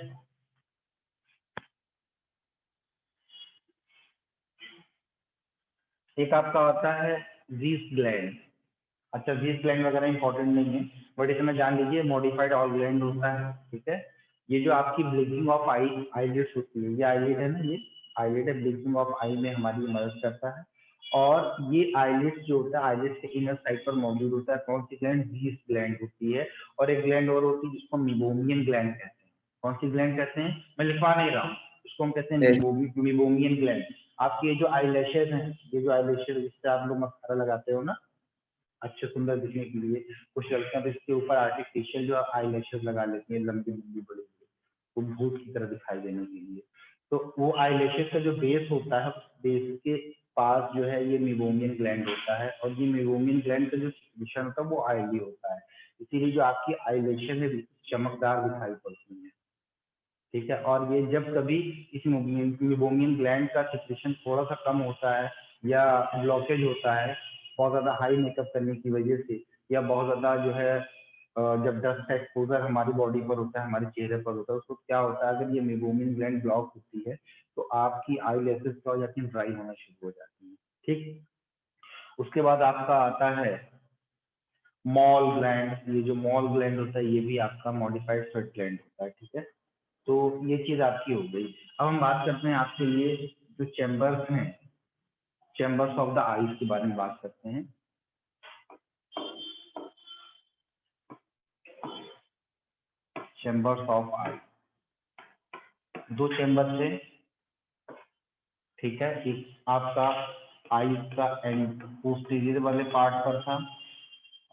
एक आपका होता है ज़ीस ग्लैंड। अच्छा, ज़ीस ग्लैंड वगैरह इंपॉर्टेंट नहीं है, बट इसमें जान लीजिए मॉडिफाइड ऑल ग्लैंड होता है। ठीक है, ये जो आपकी ब्लिंकिंग ऑफ आईलिड्स होती है, ये आईलिड है ना, ये आईलिड है, ब्लिंकिंग ऑफ आई में हमारी मदद करता है। और ये आईलिड्स जो होता है, आईलिड्स के इनर साइड पर मौजूद होता है कौन सी ग्लैंड? ज़ीस ग्लैंड होती है। और एक ग्लैंड और होती है जिसको मिबोमियन ग्लैंड कहते हैं। कौन सी ग्लैंड कहते हैं? मैं लिखवा नहीं रहा हूँ, इसको हम कहते हैं मिबोमियन ग्लैंड। आपकी ये जो आईलैशेस हैं, ये जो आईलैशेस जिससे आप लोग मस्कारा लगाते हो ना अच्छे सुंदर दिखने के लिए, कुछ लड़कियां तो इसके ऊपर आर्टिफिशियल जो आईलैशेस लगा लेती हैं, लंबी लंबी बड़ी बड़ी, वो भूत की तरह दिखाई देने के लिए। तो वो आईलैशेस का जो बेस होता है, बेस के पास जो है ये मिबोमियन ग्लैंड होता है, और ये मिबोमियन ग्लैंड का जो विषय होता है वो आईली होता है। इसीलिए जो आपकी आईलैशेस है चमकदार दिखाई पड़ती है। ठीक है, और ये जब कभी इस मिबोमियन ग्लैंड का सिक्रेशन थोड़ा सा कम होता है या ब्लॉकेज होता है बहुत ज्यादा हाई मेकअप करने की वजह से, या बहुत ज्यादा जो है जब डस्ट का एक्सपोजर हमारी बॉडी पर होता है, हमारे चेहरे पर होता है, उसको क्या होता है, अगर ये मिबोमियन ग्लैंड ब्लॉक होती है तो आपकी आई लेसेस क्या हो जाती है? ड्राई होना शुरू हो जाती है। ठीक, उसके बाद आपका आता है मॉल ग्लैंड। ये जो मॉल ग्लैंड होता है ये भी आपका मॉडिफाइड स्वेट ग्लैंड होता है। ठीक है, तो ये चीज आपकी हो गई। अब हम बात करते हैं आपके लिए जो चैम्बर्स हैं, चैम्बर्स ऑफ द आईज के बारे में बात करते हैं। चैम्बर्स ऑफ आई, दो चैम्बर थे। ठीक है, एक आपका आई का एंड पोस्टीरियर वाले पार्ट पर था,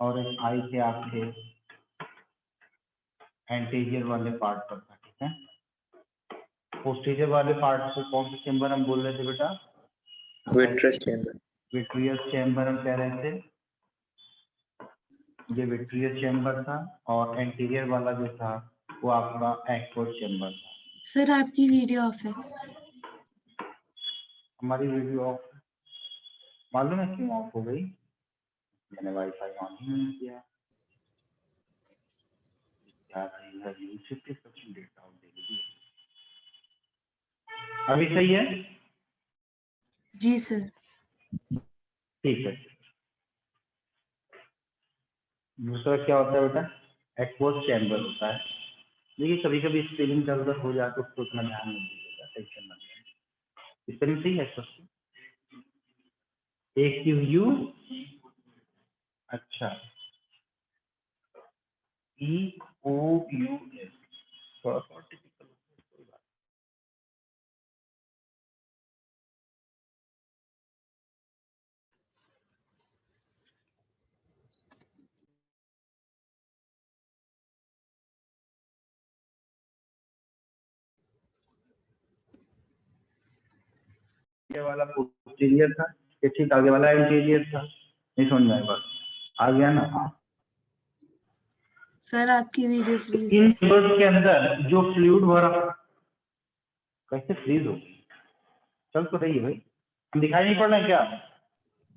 और एक आई के आपके एंटीरियर वाले पार्ट पर था। ठीक है, पोस्टीरियर वाले पार्ट को कौन सा चैम्बर हम बोल रहे थे बेटा? Vitreous chamber. विट्रियस चैम्बर हम कह रहे थे, ये विट्रियस चैम्बर था, और एंटीरियर वाला जो था वो आपका एक्वस चैम्बर था। सर आपकी वीडियो ऑफ है। हमारी वीडियो ऑफ, मालूम है क्यों ऑफ हो गई? मैंने वाईफाई ऑन ही नहीं किया। डेटा ऑफ देगी। अभी सही है? जी सर। ठीक है, दूसरा क्या होता है बेटा? एक्वस चैम्बर होता है। देखिए कभी कभी स्पेलिंग का उधर हो जाए तो उसको उतना ध्यान नहीं दीजिएगा, टेंशन मत लें। स्पेलिंग सही है एक्वस की? AQU, अच्छा, EOUS, थोड़ा सा टिपिकल, कोई बात। ये वाला पोस्टीरियर था, ये ठीक आगे वाला इंटीरियर था। नहीं समझ में आएगा? आ गया ना? सर आपकी वीडियो फ्रीज इन है। चैम्बर्स के अंदर जो फ्लूइड भरा, कैसे फ्रीज हो गई? चल तो रही है भाई, हम दिखाई नहीं पड़ रहे क्या?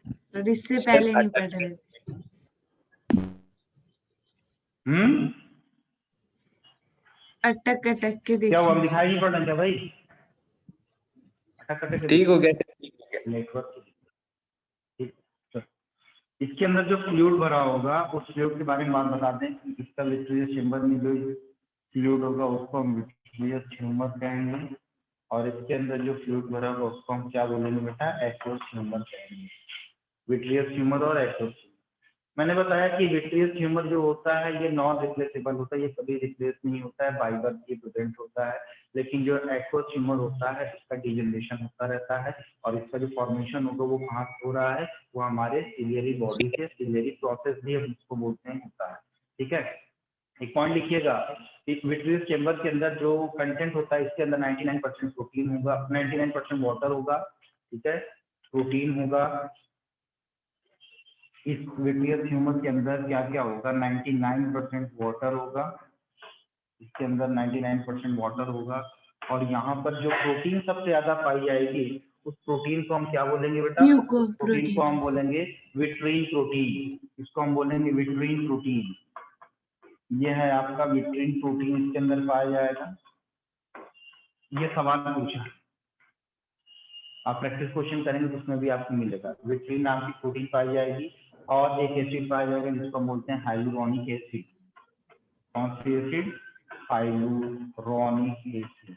सर इससे पहले नहीं पढ़ रहे। अटक अटक के क्या हुआ, देखिए दिखाई नहीं पड़ रहा क्या भाई? अटक अटक ठीक हो गया। नेटवर्क। इसके अंदर जो फ्लूइड भरा होगा उस फ्लूइड के बारे में बात बता दें कि इसका विट्रियस चेंबर में जो फ्लूइड होगा उसको हम विट्रियस ह्यूमर कहेंगे, और इसके अंदर जो फ्लूइड भरा होगा उसको हम क्या बोलेंगे बेटा? एक्वस ह्यूमर कहेंगे। विट्रियस ह्यूमर और एक्वस। मैंने बताया कि विट्रियस ह्यूमर जो होता है ये नॉन रिप्लेसेबल होता है, ये कभी रिप्लेस नहीं होता है, बाय बर्थ ये प्रेजेंट होता है। लेकिन जो एक्वस ह्यूमर होता है इसका डिजनरेशन होता रहता है, और इसका जो फॉर्मेशन होगा वो कहाँ हो रहा है? वो हमारे सिलियरी बॉडी से, सिलियरी प्रोसेस भी हम इसको बोलते हैं, होता है। ठीक है, एक पॉइंट लिखिएगा, इस विट्रियस चेंबर के अंदर जो कंटेंट होता है इसके अंदर 99% प्रोटीन होगा, 99% वाटर होगा। ठीक है, प्रोटीन होगा। इस विट्रियस ह्यूमर के अंदर क्या क्या होगा? 99% वाटर होगा, इसके अंदर 99% वाटर होगा। और यहाँ पर जो प्रोटीन सबसे ज्यादा पाई जाएगी उस प्रोटीन को हम क्या बोलेंगे बेटा? म्यूको प्रोटीन को हम प्रोटीन। बोलेंगे विट्रीन प्रोटीन। इसको हम बोलेंगे विट्रीन प्रोटीन। ये है आपका विट्रीन प्रोटीन, इसके अंदर पाया जाएगा। ये सवाल पूछा, आप प्रैक्टिस क्वेश्चन करेंगे तो उसमें भी आपको मिलेगा। विट्रीन नाम की प्रोटीन पाई जाएगी, और एक एसिड पाया जाएगा जिसको हम बोलते हैं हाइलुरोनिक एसिड। कौन सी एसिड? Hyaluronic acid.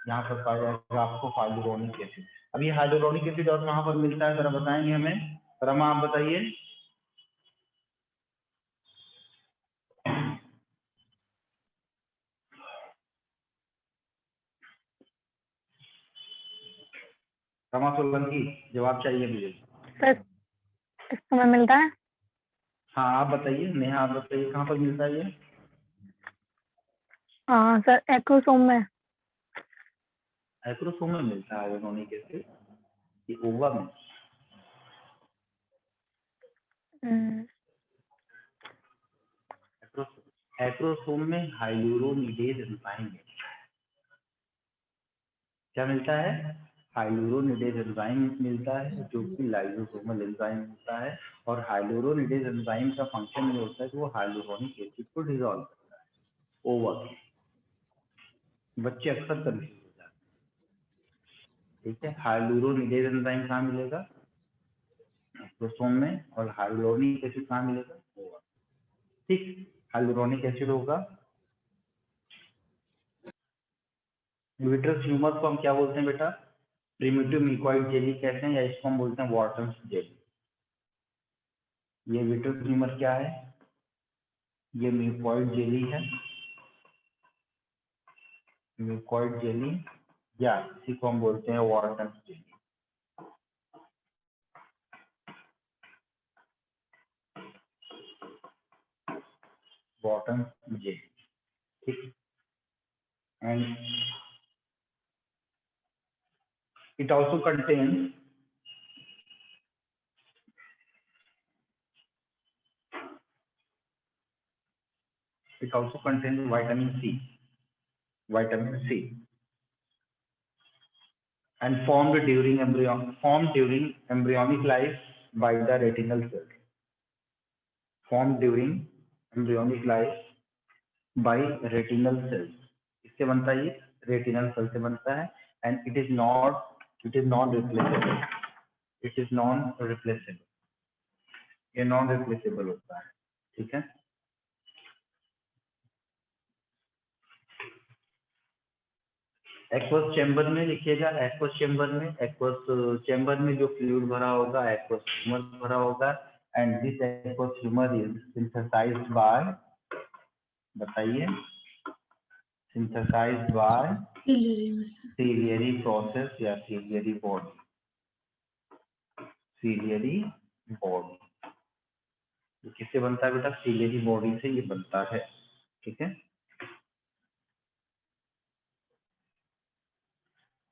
यहाँ पर पाया जाएगा आपको हाइलुरोनिक एसिड। अब ये हाइलुरोनिक एसिड और कहाँ पर मिलता है जरा बताएंगे हमें? रमा आप बताइए। रमा सोलंकी, जवाब चाहिए मुझे। सर इसको में मिलता है। हाँ आप बताइए, नेहा आप बताइए कहाँ पर मिलता है ये? हाँ सर, एक्रोसोम में। एक्रोसोम में मिलता है हाइलुरोनिक एसिड, ये ओवा में। एक्रोसोम में हाइलुरोनिडेज एंजाइम मिलता है। क्या मिलता है? हाइलुरोनिडेज एंजाइम मिलता है, जो कि लाइसोसोमल एंजाइम होता है। और हाइलुरोनिडेज एंजाइम का फंक्शन ये होता है कि वो हाइलुरोनिक एसिड को डिसॉल्व करता है ओवर। बच्चे अक्सर कंफ्यूज हो जाते हैं। ठीक है, हाइलुरोनिडेज एंजाइम कहाँ मिलेगा? एक्रोसोम में। और हाइलुरोनिक एसिड कहाँ मिलेगा? ओवर। ठीक, हाइलुरोनिक एसिड होगा। विट्रियस ह्यूमर को हम क्या बोलते हैं बेटा? प्रिमिटिव म्यूकोइड जेली कहते हैं, या इसको हम बोलते हैं वॉटर्स जेली। ये विट्रियस ह्यूमर क्या है? ये म्यूकोइड जेली है, म्यूकोइड जेली, या इसी को हम बोलते हैं वॉटर्स जेली। Waters jelly. ठीक, and it also contains vitamin C, and formed during embryonic life by the retinal cells. Formed during embryonic life by retinal cells. इससे बनता है, ये रेटिनल सेल से बनता है। And it is non replaceable. It is non replaceable, ये non replaceable होता है। ठीक है, एक्वस चेंबर में लिखिएगा। एक्वस चेंबर में जो फ्लूइड भरा होगा एक्वस ह्यूमर भरा होगा, and this aqueous humour is synthesised by, बताइए, सिंथेसाइज्ड बाय सिलियरी प्रोसेस या सिलियरी बॉडी। सिलियरी बॉडी किससे बनता है बेटा? सिलियरी बॉडी से ये बनता है। ठीक है,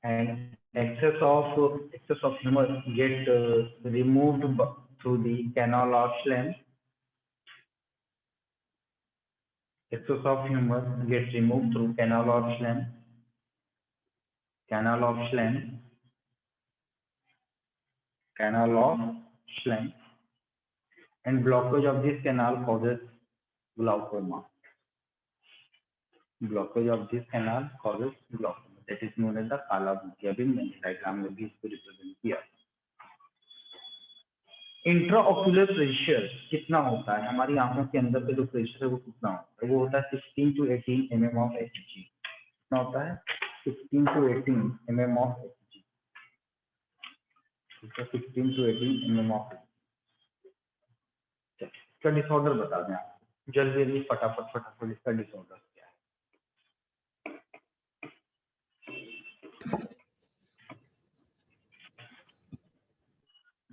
and excess of humor get removed through the canal of Schlemm. Excess of humor gets removed through canal of Schlemm. Canal of Schlemm, and blockage of this canal causes glaucoma. Blockage of this canal causes glaucoma, that is known as the काला भूतिया। अभी मैंने diagram में भी इसको represent किया। Intraocular pressure कितना होता है, हमारी आंखों के अंदर का जो प्रेशर है वो कितना होता है, वो होता है 16 to 18 mm ऑफ Hg। कितना होता है? 16 to 18 mm of Hg। 16 to 18 mm of Hg। इसका डिसऑर्डर बता दें आप जल्दी जल्दी फटाफट इसका डिसऑर्डर क्या है?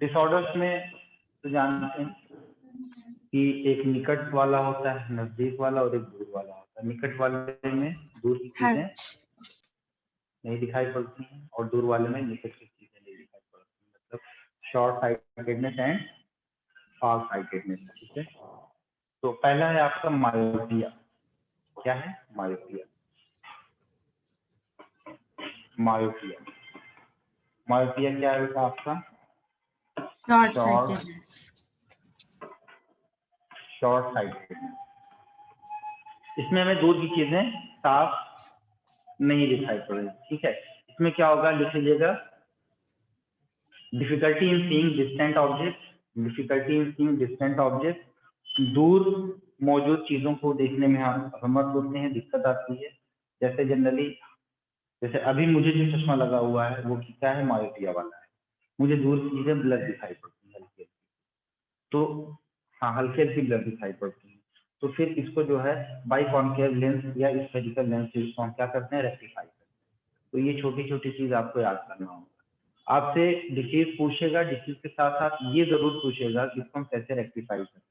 डिसऑर्डर्स में तो जानते हैं कि एक निकट वाला होता है, नजदीक वाला, और एक दूर वाला होता है। निकट वाले में दूर की चीजें नहीं दिखाई पड़ती हैं और दूर वाले में निकट की चीजें नहीं दिखाई पड़ती, मतलब short sightedness and far sightedness. ठीक है, तो पहला है आपका मायोपिया। क्या है? मायोपिया। मायोपिया मायोपिया क्या है बेटा आपका? Short sightedness. इसमें हमें दूर की चीजें साफ नहीं दिखाई पड़ेगी। ठीक है, इसमें क्या होगा, लिख लीजिएगा, difficulty in seeing distant object. Difficulty in seeing distant object, दूर मौजूद चीजों को देखने में हम असमर्थ होते हैं, दिक्कत आती है। जैसे जनरली, जैसे अभी मुझे जो चश्मा लगा हुआ है वो क्या है? मायोपिया वाला है। मुझे दूर की चीजें ब्लर दिखाई पड़ती है, हल्की हल्की। तो हाँ, हल्की हल्की ब्लर दिखाई पड़ती है। तो फिर इसको जो है बाइकॉन्केव लेंस या स्फेरिकल लेंस से इसको हम क्या करते हैं? रेक्टिफाई करते हैं। तो ये छोटी छोटी चीज आपको याद करना होगा। आपसे डिसीज पूछेगा, डिसीज के साथ साथ ये जरूर पूछेगा कि इसको हम कैसे रेक्टिफाई करते हैं,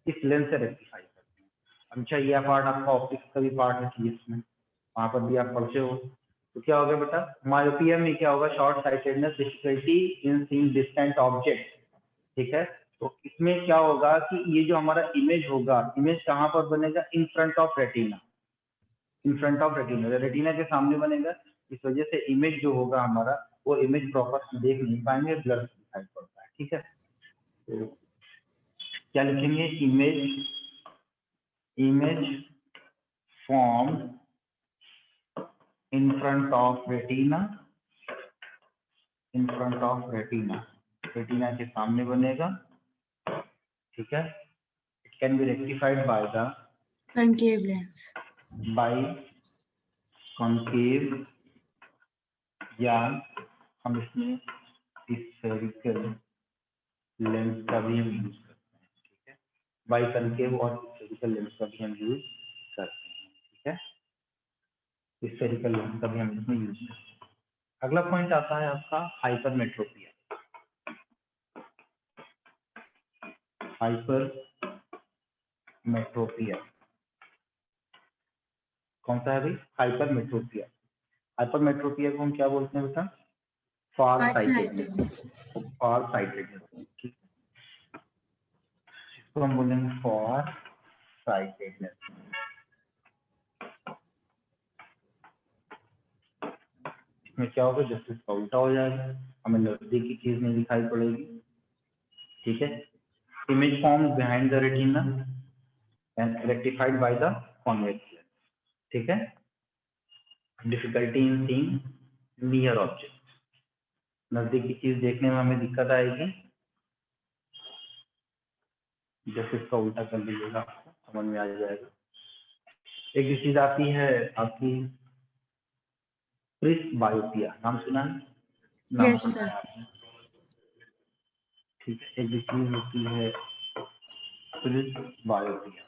किस लेंस से रेक्टिफाई करते हैं। अच्छा, यह पार्ट आपका ऑप्टिक्स का भी पार्ट है फिजिक्स में, वहां पर भी आप पढ़ते हो। तो क्या होगा बेटा? मायोपिया में क्या होगा? Short sightedness, difficulty in seeing distant object. ठीक है, तो इसमें क्या होगा कि ये जो हमारा इमेज होगा, इमेज कहाँ पर बनेगा? इन front of retina. In front of retina, retina के सामने बनेगा। इस वजह से इमेज जो होगा हमारा, वो इमेज प्रॉपर देख नहीं पाएंगे, ब्लर दिखाई पड़ता है। ठीक है, तो क्या लिखेंगे? Image form in front of retina, in front of retina, retina के सामने बनेगा। ठीक है, it can be rectified by the concave lens, by concave, या हम इसमें स्फेरिकल लेंस का भी हम यूज करते हैं। ठीक है, बाय कॉन्केव और स्फेरिकल लेंस का भी हम यूज करते हैं। ठीक है, स्फेरिकल लेंस का भी हम इसमें यूज करते हैं। अगला पॉइंट आता है आपका हाइपरमेट्रोपिया। हाइपरमेट्रोपिया कौन सा है भाई? हाइपरमेट्रोपिया। हाइपरमेट्रोपिया को हम क्या बोलते हैं बेटा? फार साइटेडनेस। फार साइटेडनेस। ठीक है, इसको हम बोलेंगे फार साइटेडनेस। इसमें क्या होगा? जस्ट इसका उल्टा हो जाएगा, हमें नजदीक की चीज नहीं दिखाई पड़ेगी। ठीक है, image form behind the retina and rectified by the convex lens. ठीक है, difficulty in seeing near object, नजदीक की चीज देखने में हमें दिक्कत आएगी। जैसे इसका उल्टा कर लीजिएगा, आपको समझ में आ जाएगा। एक चीज आती है आपकी प्रिस्बायोपिया, नाम सुना है? नाम yes सुना sir, है आपने? ठीक है, एक चीज होती है प्रिस्बायोपिया।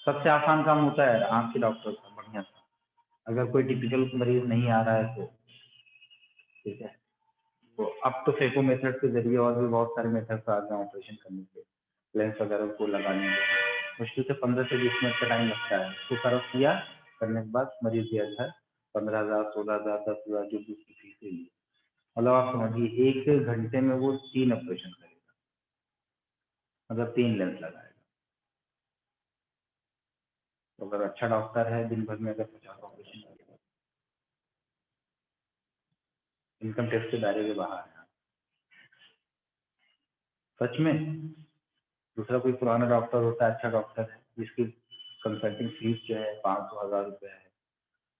सबसे आसान काम होता है आंख के डॉक्टर का, बढ़िया सा। अगर कोई टिपिकल मरीज नहीं आ रहा है तो ठीक है, तो अब तो फेको मेथड के जरिए और भी बहुत सारे मेथड्स आ गए ऑपरेशन करने के, लेंस वगैरह को लगाने में मुश्किल से 15 से 20 मिनट का टाइम लगता है। उसको सर्व किया, करने के बाद मरीज दिया था 15,000, 16,000, 10,000 जो भी उसकी फीस है। मतलब आप समझिए 1 घंटे में वो 3 ऑपरेशन करेगा, मतलब 3 लेंस लगाएगा। तो अगर अच्छा डॉक्टर है, दिन भर में अगर 50 ऑपरेशन करेगा, इनकम टैक्स के दायरे के बाहर है। सच में दूसरा कोई पुराना डॉक्टर होता है, अच्छा डॉक्टर है, जिसकी कंसल्टिंग फीस जो है 500-1000 रुपया है,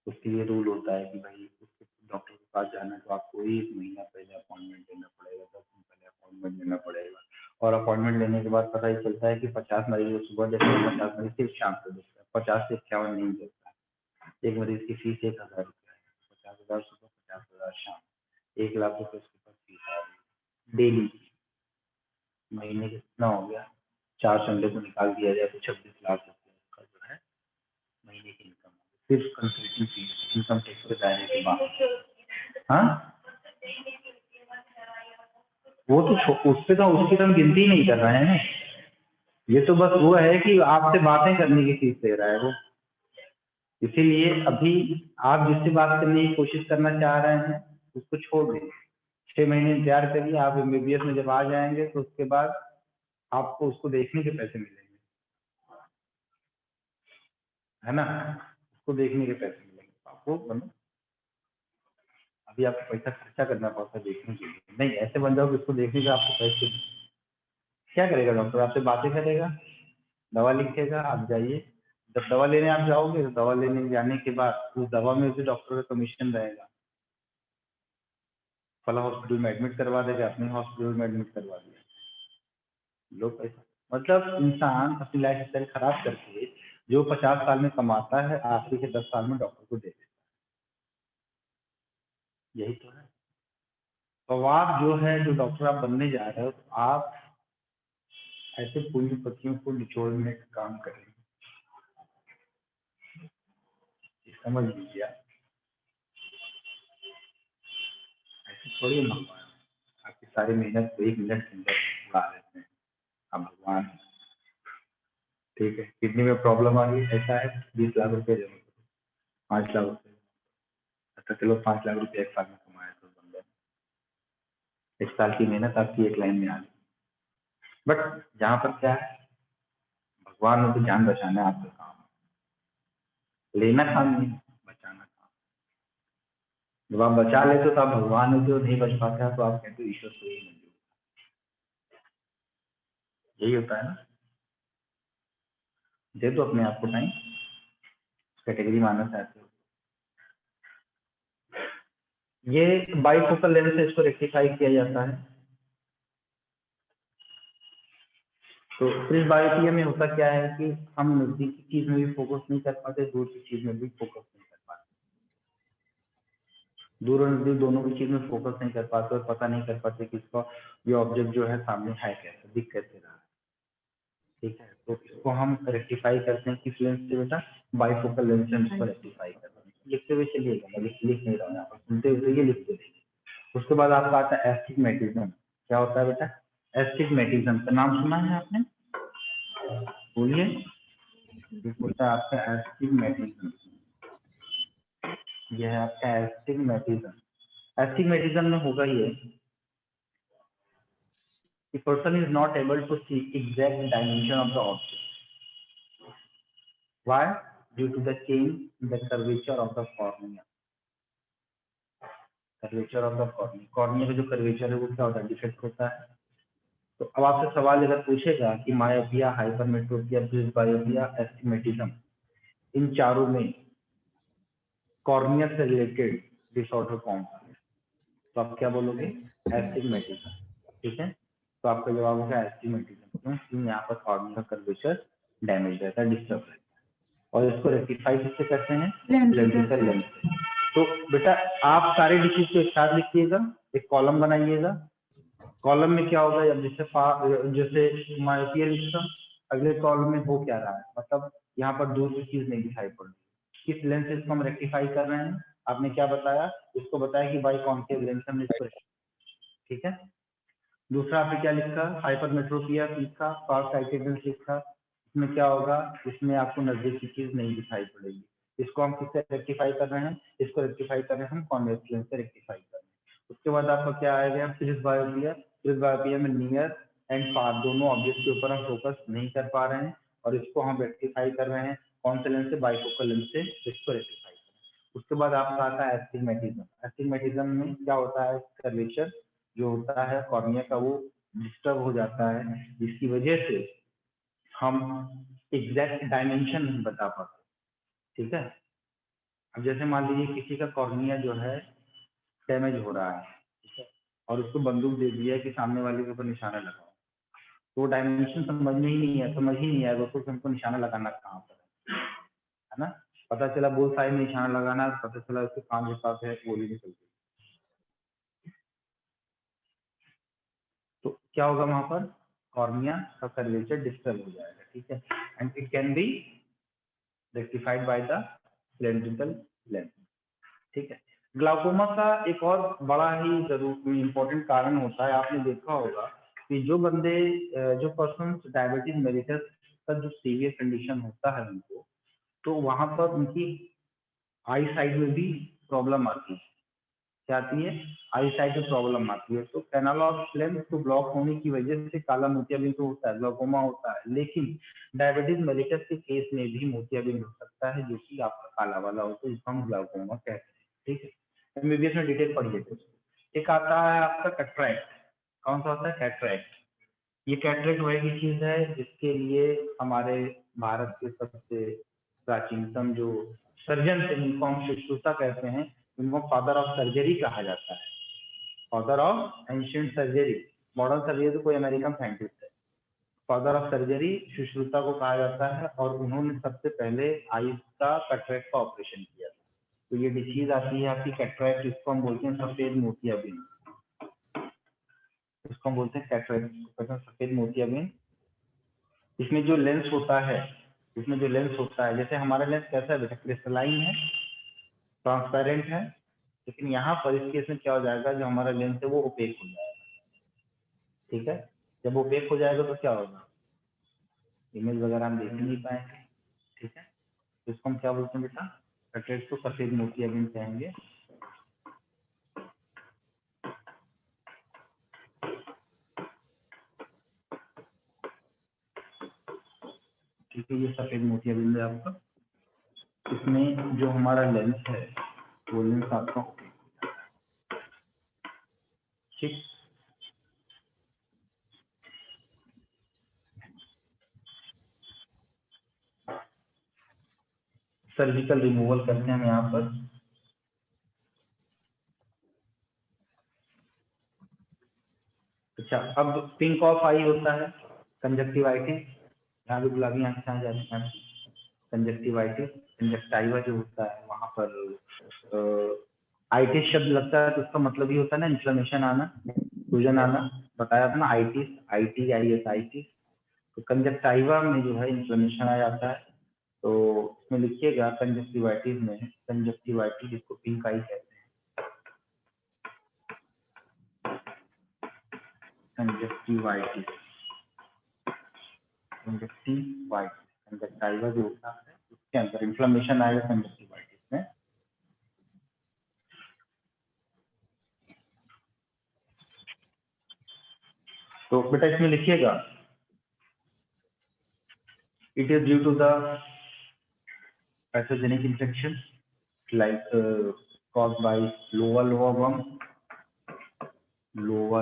उसके लिए रूल होता है कि भाई उसके डॉक्टर के पास जाना है तो आपको 1 महीना पहले अपॉइंटमेंट लेना पड़ेगा, 10 दिन पहले अपॉइंटमेंट लेना पड़ेगा। और अपॉइंटमेंट लेने के बाद पता ही चलता है कि 50 मरीज को सुबह देखते हैं, 50 मरीज सिर्फ शाम को देखता है, 50 से 51 नहीं देखता है। एक मरीज की फीस 1000 रुपया है, 50,000 सुबह, 50,000 शाम, 1 लाख रुपये उसके पास फीस आ रही है डेली। महीने के कितना हो गया, 4 संडे को निकाल दिया जाए तो 26 लाख रुपये का जो है महीने की इनकम, सिर्फ कंसल्टिंग फीस, इनकम टैक्स के दायरे के बाद। हाँ, वो तो उससे तो उसकी तो हम गिनती नहीं कर रहे हैं, ये तो बस वो है कि आपसे बातें करने की फीस ले रहा है वो। इसीलिए अभी आप जिससे बात करने की कोशिश करना चाह रहे हैं उसको छोड़ दें, 6 महीने इंतजार करिए, आप MBBS में जब आ जाएंगे तो उसके बाद आपको उसको देखने के पैसे मिलेंगे, है ना, उसको देखने के पैसे मिलेंगे आपको। मतलब अभी आपको पैसा खर्चा करना पड़ता है देखने के लिए, नहीं ऐसे बन जाओ कि उसको देखने का आपको पैसे। क्या करेगा डॉक्टर, आपसे बातें करेगा, दवा लिखेगा, आप जाइए, जब दवा लेने आप जाओगे तो दवा लेने जाने के बाद उस दवा में भी डॉक्टर का कमीशन रहेगा, फला हॉस्पिटल में एडमिट करवा देगा, अपने हॉस्पिटल में एडमिट करवा दिया, लो पैसा। मतलब इंसान अपनी लाइफ स्टाइल खराब करके जो 50 साल में कमाता है आखिरी के 10 साल में डॉक्टर को दे देता है, यही तो है। तो आप जो है, जो डॉक्टर आप बनने जा रहे हो, तो आप ऐसे पूंजीपतियों को निचोड़ने का काम करेंगे, समझ लीजिए आप। ऐसे थोड़ी मंगवाना, आपकी सारी मेहनत को 1 मिनट के अंदर उड़ा देते हैं, आप भगवान हैं। ठीक है, किडनी में प्रॉब्लम आ गई, ऐसा है 20 लाख रुपए जमा करो, 5 लाख रुपए, अच्छा चलो 5 लाख रुपए 1 साल में कमाया तो बंदे ने, 1 साल की मेहनत आपकी 1 लाइन में आ गई। बट जहाँ पर क्या है, भगवान ने तो जान बचाना है, आपका काम है, लेना काम नहीं, बचाना काम। जब आप बचा लेते हो तो आप भगवान हो, जो नहीं बच पाता तो आप कहते हो ईश्वर को ही मंजूर, यही होता है ना। दे दो अपने आप को टाइम, कैटेगरी मानना चाहते हो। ये बाइफोकल लेंस से इसको रेक्टिफाई किया जाता है। तो इस बायोपिया में होता क्या है कि हम नजदीक की चीज में भी फोकस नहीं कर पाते, दूर की चीज में भी फोकस नहीं कर पाते, दूर और नजदीक दोनों की चीज में फोकस नहीं कर पाते और पता नहीं कर पाते कि इसका ये ऑब्जेक्ट जो है सामने है कैसे, दिख कैसे रहा है। ठीक है, तो इसको हम रेक्टिफाई करते हैं किस लेंस से बेटा, बाइफोकल लेंस से हम इसको रेक्टिफाई करते हैं। लिखते हुए चलिएगा, मैं लिख नहीं रहा हूँ यहाँ पर, सुनते हुए लिखते रहिए। उसके बाद आपका आता है एस्टिग्मेटिज्म। क्या होता है बेटा, एस्टिग्मेटिज्म का नाम सुना है आपने, बोलिए। होता है आपका एस्टिग्मेटिज्म, यह है आपका एस्टिग्मेटिज्म। एस्टिग्मेटिज्म में होगा ये कि person is not able to see exact dimension of the object, why, due to the change in the curvature of the cornea. Curvature of the cornea, cornea का जो कर्वेचर है वो क्या होता है, डिफेक्ट होता है। तो अब आपसे सवाल अगर पूछेगा कि मायोपिया, हाइपरमेट्रोपिया, प्रिस्बायोपिया, एस्टिग्मेटिज्म, इन चारों में कॉर्निया से रिलेटेड डिसऑर्डर कौन सा है, तो आप क्या बोलोगे, एस्टिग्मेटिज्म। ठीक है, तो आपका जवाब होगा एस्टिग्मेटिज्म। क्यों, क्योंकि यहाँ पर कॉर्निया का कर्वेचर डैमेज रहता है, डिस्टर्ब रहता है, और इसको रेक्टिफाई किससे करते हैं, लेंटिकल लेंस से। तो बेटा आप सारे डिजीज को एक साथ लिखिएगा, एक कॉलम बनाइएगा। कॉलम में क्या होगा, जब जैसे मायोपिया लिखा, अगले कॉलम में हो क्या रहा है, मतलब यहाँ पर दूर की चीज नहीं दिखाई पड़ रही, किस लेंस से इसको हम रेक्टिफाई कर रहे हैं। आपने क्या बताया, इसको बताया कि बाई कॉन्केव लेंस हमने इसको, ठीक है। दूसरा आपने क्या लिखा, हाइपरमेट्रोपिया लिखा, फार साइटेड लेंस लिखा। इसमें क्या होगा, इसमें आपको नजदीक की चीज नहीं दिखाई पड़ेगी, इसको हम किससे रेक्टिफाई कर रहे हैं, इसको रेक्टिफाई कर रहे हैं हम कॉन्वेक्स लेंस से रेक्टिफाई कर रहे हैं। उसके बाद आपका क्या आएगा, प्रिस्बायोपिया। प्रिस्बायोपिया में नियर एंड फार दोनों ऑब्जेक्ट के ऊपर हम फोकस नहीं कर पा रहे हैं, और इसको हम रेक्टिफाई कर रहे हैं कौन से लेंस से, बाइफोकल लेंस से, इसको रेक्टिफाई कर रहे हैं। उसके बाद आपका आता है एस्टिग्मेटिज्म। एस्टिग्मेटिज्म में क्या होता है, कर्वेचर जो होता है कॉर्निया का वो डिस्टर्ब हो जाता है, जिसकी वजह से हम एग्जैक्ट डायमेंशन नहीं बता पाते, ठीक है। अब जैसे मान लीजिए किसी का कॉर्निया जो है डैमेज हो रहा है, ठीक है, और उसको बंदूक दे दिया है कि सामने वाले के ऊपर निशाना लगाओ, तो डायमेंशन समझ ही नहीं आएगा उसको कि हमको निशाना लगाना कहाँ पर है ना। पता चला बोल साइड में निशाना लगाना, पता चला उसके कान के पास है, गोली निकल गई, तो क्या होगा वहां पर, कॉर्निया का कर्वेचर डिस्टर्ब हो जाएगा, ठीक है, and it can be rectified by the cylindrical lens, ठीक है। ग्लाउकोमा का एक और बड़ा ही जरूर इम्पोर्टेंट कारण होता है, आपने देखा होगा कि जो बंदे जो पर्सन डायबिटीज मेलिटस का जो सीवियर कंडीशन होता है उनको, तो वहां पर उनकी आई साइड में भी प्रॉब्लम आती है, क्या आती है, आई साइड में प्रॉब्लम आती है। तो कैनाल ऑफ लेंस को ब्लॉक होने की वजह से काला मोतियाबिंद तो होता है, ग्लाउकोमा होता है, लेकिन डायबिटीज मेलिटस के केस में भी मोतियाबिंद हो सकता है जो कि आपका काला वाला होता है, जिसको हम ग्लाउकोमा कहते हैं, ठीक है। एमबीबीएस में डिटेल पढ़िए। एक आता है आपका कैटरेक्ट, कौन सा होता है, कैटरेक्ट। ये कैटरेक्ट वह की चीज है जिसके लिए हमारे भारत के सबसे प्राचीनतम जो सर्जन थे, जिनको हम सुश्रुता कहते हैं, उनको फादर ऑफ सर्जरी कहा जाता है, father of ancient surgery. Modern surgery तो कोई अमेरिकन साइंटिस्ट है, फादर ऑफ सर्जरी सुश्रुता को कहा जाता है, और उन्होंने सबसे पहले आईज का कैटरेक्ट का ऑपरेशन किया था। तो ये डिसीज आती है आपकी कैटरेक्ट, इसको हम बोलते हैं सफेद मोतियाबिंद, इसको हम बोलते हैं कैटरेक्ट, सफेद मोतियाबिंद। इसमें जो लेंस होता है, इसमें जो लेंस होता है, जैसे हमारा लेंस कैसा है बेटा, क्रिस्टलाइन है, ट्रांसपेरेंट है, लेकिन यहाँ पर इस केस में क्या हो जाएगा, जो हमारा लेंस है वो ओपेक हो जाएगा, ठीक है। जब ओपेक हो जाएगा तो क्या होगा, इमेज वगैरह हम देख नहीं पाएंगे, ठीक है। तो इसको हम क्या बोलते हैं बेटा, कैटरेक्ट को सफेद मोतियाबिंद कहेंगे। ठीक है, ये सफेद मोतियाबिंद है आपका, इसमें जो हमारा लेंस है वो लेंस आपका ओपेक हो जाता है, ठीक। सर्जिकल रिमूवल करते हैं हम यहाँ पर। अच्छा, अब पिंक ऑफ आई होता है, कंजक्टिवाइटिस, यहाँ भी गुलाबी आंखें आ जाती हैं, कंजक्टिवाइटिस, कंजक्टाइवा जो होता है वहां पर आइटिस शब्द लगता है तो उसका मतलब ही होता है ना इन्फ्लेमेशन आना, सूजन आना, बताया था ना, आइटिस, ITIS आइटिस। तो कंजक्टाइवा में जो है इन्फ्लेमेशन आ जाता है, तो इसमें लिखिएगा कंजक्टिवाइटिस में, कंजक्टिवाइटिस जिसको पिंक आई कहते हैं, कंजक्टिवाइटिस, कंजक्टिवाइटिस, कंजक्टाइवा जो होता है उसके अंदर इन्फ्लेमेशन आएगा कंजक्टिवाइटिस में। तो बेटा इसमें लिखिएगा, it is due to the pathogenic infection like caused by loa worm, loa,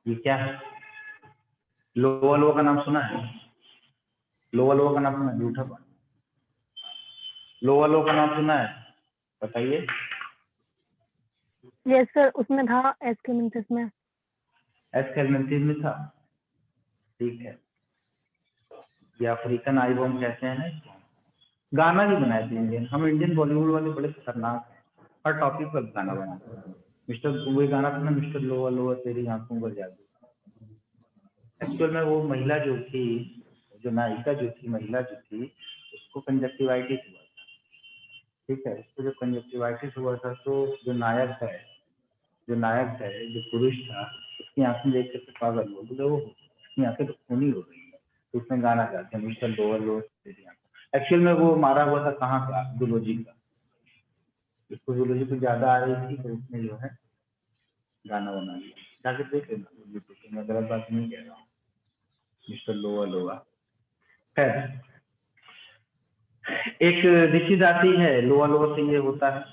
ये क्या है, लोवा का नाम सुना है, लोवा का नाम सुना है, झूठा बात, लोवा का नाम सुना है, बताइए। यस सर, उसमें था एस्केमेंथिस में। एस्केमेंथिस में था, ठीक है। ये अफ्रीकन आईवॉर्म कहते हैं ना इसको। गाना भी बनाए थे इंडियन, हम इंडियन बॉलीवुड वाले बड़े खतरनाक हैं, हर टॉपिक पर गाना बनाते हैं। मिस्टर, वो गाना था ना, मिस्टर लोवा तेरी आंखों पर जादू। एक्चुअल में वो महिला जो थी, जो नायिका जो थी, महिला जो थी, उसको कंजक्टिवाइटिस हुआ था, ठीक है। उसको जो कंजक्टिवाइटिस हुआ था, तो जो नायक है, जो पुरुष था, उसकी आंखें देख करके पागल हो गए, उसकी आंखें तो खूनी हो गई है, तो उसमें गाना गाते हैं मिस्टर लोवा तेरी आंखों। एक्चुअल में वो मारा हुआ था कहाँ का, जूलॉजी का, उसको जूलॉजी को ज्यादा आ रही थी, तो उसने जो है गाना बना लिया, जाके देख लेना यूट्यूब पे, मैं गलत बात नहीं कह रहा हूँ, मिस्टर लोवा। खैर, एक डिसीज आती है लोवा से, ये होता है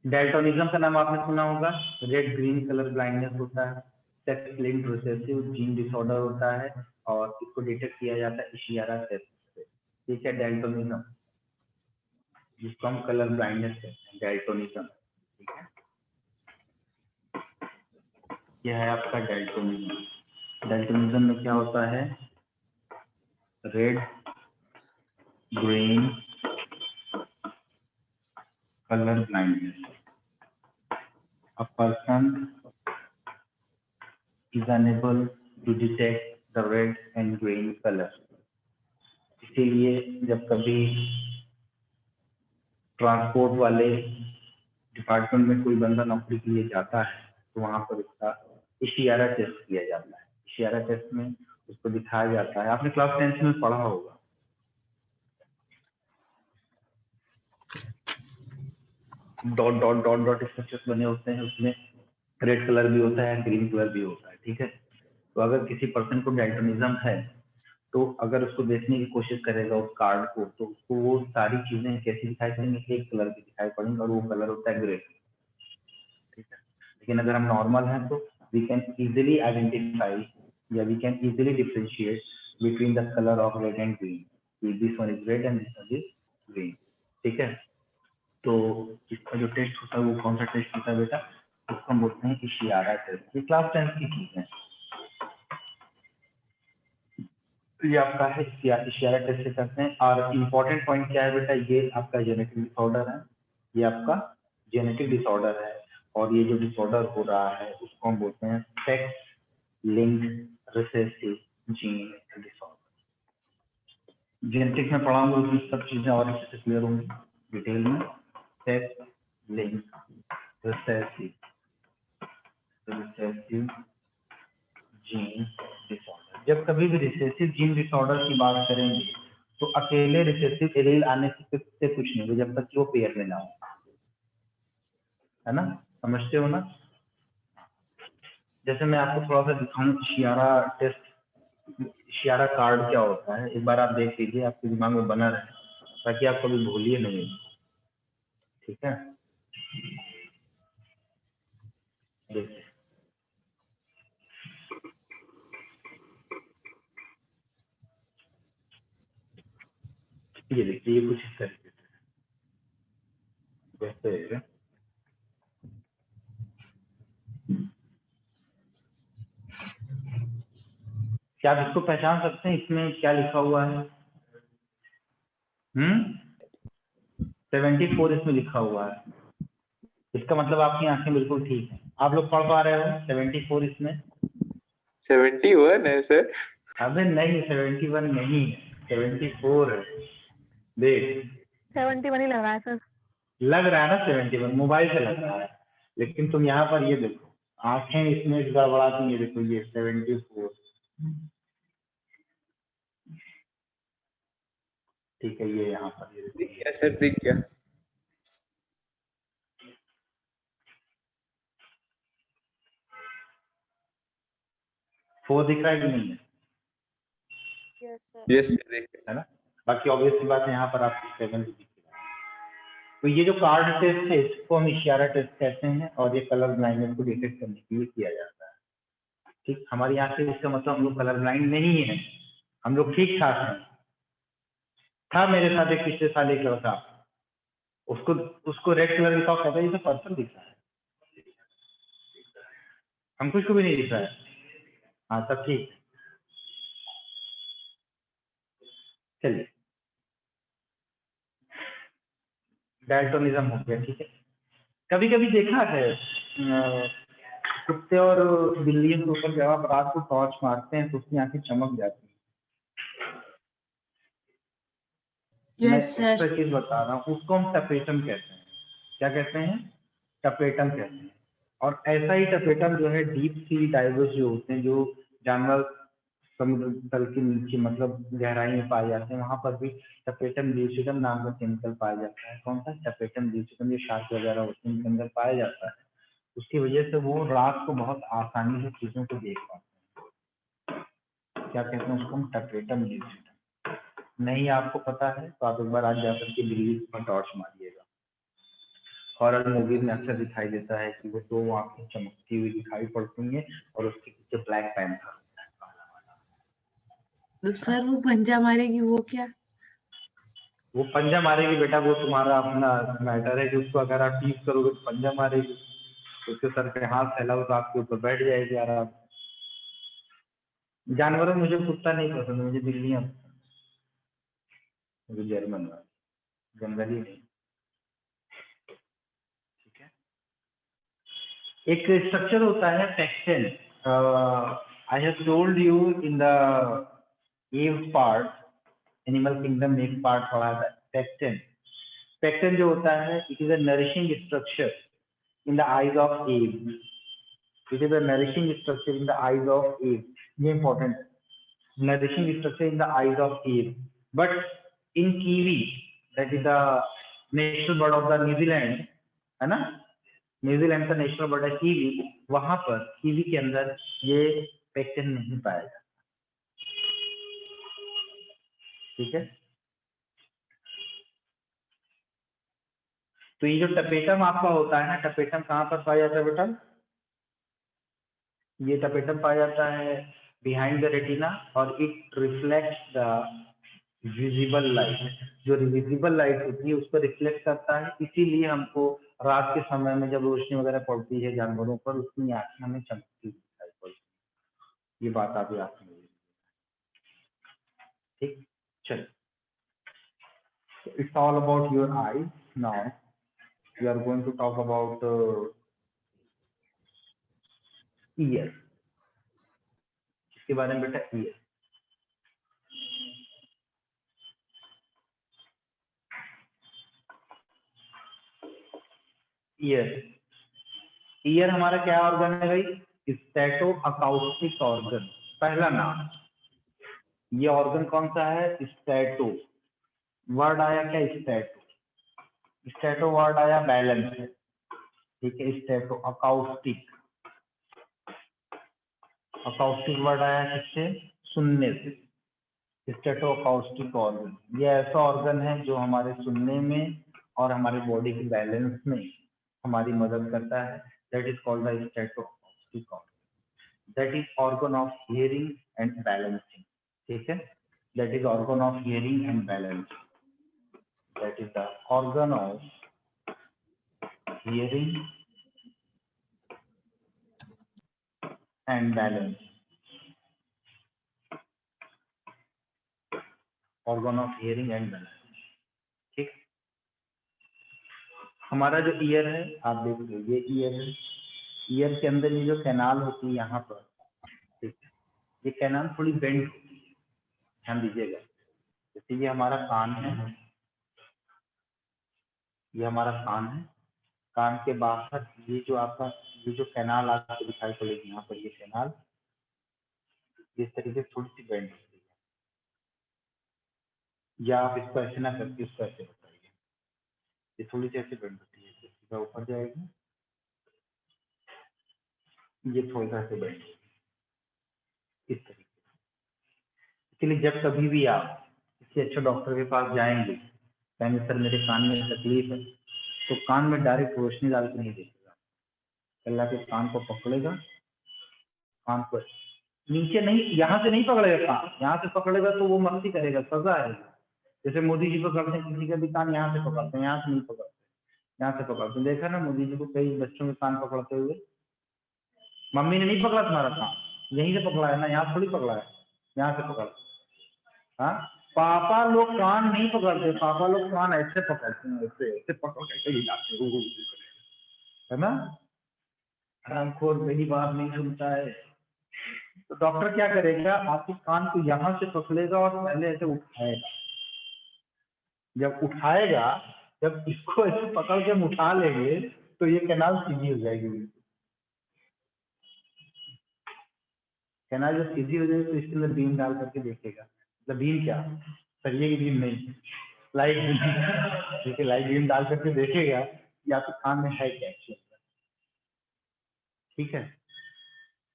डेल्टोनिज्म का नाम आपने सुना होगा, रेड ग्रीन कलर ब्लाइंडनेस होता है, sex linked recessive gene disorder होता है, और इसको डिटेक्ट किया जाता है इशियारा टेस्ट से। ठीक है, डैल्टोनिज्म, जिसको हम कलर ब्लाइंडनेस कहते हैं, डैल्टोनिज्म। ठीक है, यह है आपका डैल्टोनिज्म। डैल्टोनिज्म में क्या होता है, red, green, colour blindness. A person is unable to detect the red and green color. इसीलिए जब कभी ट्रांसपोर्ट वाले डिपार्टमेंट में कोई बंदा नौकरी के लिए जाता है तो वहां पर उसका इशियारा टेस्ट किया जाता है। इशियारा टेस्ट में उसको दिखाया जाता है, आपने क्लास 10th में पढ़ा होगा, dot dot dot dot structures बने होते हैं, उसमें रेड कलर भी होता है, ग्रीन कलर भी होता है। ठीक है, तो अगर किसी पर्सन को डैल्टोनिज्म है तो अगर उसको देखने की कोशिश करेगा उस कार्ड को, तो उसको वो सारी चीजें कैसी दिखाई पड़ेंगी, एक कलर की दिखाई पड़ेंगी, और वो कलर होता है ग्रे। ठीक है, लेकिन अगर हम नॉर्मल हैं तो वी कैन इजीली आइडेंटिफाई या we can easily differentiate between the colour of red and green, this one is red and this one is green. ठीक है, तो इसका जो टेस्ट होता है वो कौन सा टेस्ट होता है बेटा, उसको हम बोलते हैं इशियारा टेस्ट। ये क्लास 10 की चीज है। तो ये आपका है इशियारा टेस्ट से करते हैं। और इम्पोर्टेंट पॉइंट क्या है बेटा, ये आपका जेनेटिक डिसऑर्डर है, ये आपका जेनेटिक डिसऑर्डर है, और ये जो डिसऑर्डर हो रहा है उसको हम बोलते हैं sex linked recessive gene disorder. Genetic में पढ़ाऊंगा उसमें सब चीजें और अच्छे से क्लियर होंगी डिटेल में। Sex linked recessive gene disorder, जब कभी भी रिसेसिव जीन डिसऑर्डर की बात करेंगे तो अकेले रिसेसिव एलील आने से कुछ नहीं हो जब तक कि वो पेयर में ना हो, है ना, समझते हो ना। जैसे मैं आपको थोड़ा सा दिखाऊं इशियारा टेस्ट, इशियारा कार्ड क्या होता है, एक बार आप देख लीजिए, आपके दिमाग में बना रहे ताकि आप कभी भूलिए नहीं। ठीक है, देखिए ये देखिए, ये कुछ इस तरीके से, जैसे क्या आप इसको पहचान सकते हैं, इसमें क्या लिखा हुआ है? 74 इसमें लिखा हुआ है, इसका मतलब आपकी आंखें बिल्कुल ठीक है, आप लोग पढ़ पा रहे हो 74 इसमें? 71 है सर। अबे नहीं, 71 नहीं है, 74 है। देख 71 ही लग रहा है सर। लग रहा है ना 71, मोबाइल से लग रहा है, लेकिन तुम यहाँ पर ये देखो, आंखें इसमें गड़बड़ाती है, देखो ये 74। ठीक है, ये यहाँ पर ये दिख गया सर, दिख गया। फोर दिख रहा है कि नहीं है? यस सर, दिख गया। है ना, बाकी ऑब्वियस सी बात है यहाँ पर आपको 7 दिख रहा है। तो ये जो कार्ड टेस्ट है इसको हम इशियारा टेस्ट कहते हैं, और ये कलर ब्लाइंडनेस को डिटेक्ट करने के लिए किया जाता है। ठीक, हमारी यहाँ से इसका मतलब हम लोग कलर ब्लाइंड नहीं है, हम लोग ठीक ठाक हैं। था मेरे साथ एक पिछले साल एक लड़का, उसको उसको रेड कलर दिखाओ, कहता है ये तो पर्पल दिख रहा है, हमको इसको भी नहीं दिख रहा है। हाँ सब ठीक, चलिए डैल्टोनिज्म हो गया। ठीक है, कभी कभी देखा है कुत्ते और बिल्लियों के ऊपर जब आप रात को टॉर्च मारते हैं तो उसकी आंखें चमक जाती हैं। मैं यस सर। एक्स्ट्रा चीज बता रहा हूँ, उसको हम टपेटम कहते हैं। क्या कहते हैं? टपेटम कहते हैं। और ऐसा ही टपेटम जो है डीप सी डाइवर्स जो होते हैं, जो जानवर समुद्र तल के नीचे मतलब गहराई में पाए जाते हैं, वहां पर भी टपेटम ल्यूसिडम नाम का केमिकल पाया जाता है। कौन सा? टपेटम ल्यूसिडम, जो शार्क वगैरह होते हैं उनके अंदर पाया जाता है। उसकी वजह से वो रात को बहुत आसानी से चीजों को देख पाते हैं। क्या कहते हैं उसको? हम टपेटम ल्यूसिडम। नहीं आपको पता है तो आप एक बार आज जाकर के बिल्ली पर टॉर्च मारिएगा। हॉरर मूवीज में अक्सर दिखाई देता है कि वो दो आंखें चमकती हुई दिखाई पड़ती हैं और उसके पीछे ब्लैक पैंथर। तो सर वो पंजा मारेगी वो क्या? वो पंजा मारेगी बेटा, वो तुम्हारा अपना मैटर है कि उसको अगर आप टीज करोगे तो पंजा मारेगी, उसके सर पे हाथ फैलाओ तो आपके ऊपर बैठ जाएगी आराम। जानवरों में मुझे कुत्ता नहीं पसंद, मुझे बिल्लियां पसंद, मुझे जर्मन वाला, जंगली नहीं। ठीक है, एक स्ट्रक्चर होता है pecten. I have told you in the aves part, animal kingdom में एक पार्ट पढ़ा था पेक्टन। पेक्टन जो होता है, it is a nourishing structure in the eyes of aves. It is a nourishing structure in the eyes of aves, ये important है, nourishing structure in the eyes of eel. But in kiwi, that is the national bird of the New Zealand, है ना, New Zealand का national bird है kiwi, वहां पर kiwi के अंदर ये पेक्टन नहीं पाया जाता। ठीक है, तो ये जो टपेटम आपका होता है ना, टपेटम कहाँ पर पाया जाता है बेटा? ये टपेटम पाया जाता है बिहाइंड द रेटिना, और it reflects the visible light. जो विजिबल लाइट होती है उसको रिफ्लेक्ट करता है, इसीलिए हमको रात के समय में जब रोशनी वगैरह पड़ती है जानवरों पर, उसकी आंखें हमें चमकती दिखाई पड़ती। ये बात आप याद रखिए। ठीक, चलो, it's all about your eyes. Now we are going to talk about ear. इसके बारे में बेटा, ईयर, ईयर हमारा क्या ऑर्गन है भाई? स्टैटो अकाउस्टिक ऑर्गन, पहला नाम। ये ऑर्गन कौन सा है? स्टैटो। वर्ड आया क्या? स्टैटो। स्टैटो वर्ड आया बैलेंस है। ठीक है, स्टैटो अकाउस्टिक, अकाउस्टिक वर्ड आया किससे? सुनने से। स्टैटो अकाउस्टिक ऑर्गन, ये ऐसा ऑर्गन है जो हमारे सुनने में और हमारे बॉडी के बैलेंस में हमारी मदद करता है। That is called the statoacoustic organ. That is organ of hearing and balancing. ठीक है, that is organ of hearing and balancing. That is the organ of hearing and balance. Organ of hearing and balance. ठीक, हमारा जो year है आप देख लो, ये year है। ईयर के अंदर ये जो कैनाल होती है यहाँ पर, ठीक है, ये कैनाल थोड़ी बेंड होती है, ध्यान दीजिएगा। जैसे ये हमारा कान है, ये हमारा कान है, कान के बाहर ये जो आपका ये जो कैनाल आपको दिखाई पड़ेगी यहाँ पर, ये कैनाल इस तरीके से थोड़ी सी बेंड होती है, या आप इसको ऐसे ना करके इसको ऐसे बताइए, ये थोड़ी सी ऐसे बेंड होती है, सीधा ऊपर जाएगी, ये थोड़ा सा ऐसे बेंड होगी इस तरीके से। इसलिए जब कभी भी आप किसी अच्छे डॉक्टर के पास जाएंगे, कहेंगे सर मेरे कान में तकलीफ है, तो कान में डायरेक्ट रोशनी डाल के नहीं देखेगा, अल्लाह के कान को पकड़ेगा, कान को नीचे नहीं, यहाँ से नहीं पकड़ेगा कान, यहाँ से पकड़ेगा तो वो मस्ती करेगा, सजा है। जैसे मोदी जी पकड़ते हैं किसी का भी कान, यहाँ से पकड़ते हैं, यहाँ से नहीं पकड़ते, यहाँ से पकड़ते हैं। देखा ना मोदी जी को कई बच्चों के कान पकड़ते हुए? मम्मी ने नहीं पकड़ा तुम्हारा कान, यहीं से पकड़ा है ना, यहाँ थोड़ी पकड़ा है, यहाँ से पकड़। हाँ, पापा लोग कान नहीं पकड़ते, पापा लोग कान ऐसे पकड़ते हैं, ऐसे ऐसे पकड़ के हिलाते हैं, है ना। हरामखोर मेरी बात नहीं सुनता है, तो डॉक्टर क्या करेगा, आपके कान को यहाँ से पकड़ेगा और पहले ऐसे उठाएगा। जब उठाएगा, जब इसको ऐसे पकड़ के हम उठा लेंगे तो ये कैनाल सीधी हो जाएगी। कैनाल जब सीधी हो जाएगी तो इसके अंदर बीम डाल करके देखेगा, मतलब बीम क्या, सरिये की बीम नहीं, लाइट बीम, देखिए लाइट बीम डाल करके देखेगा कि आपके कान में है क्या। ठीक है,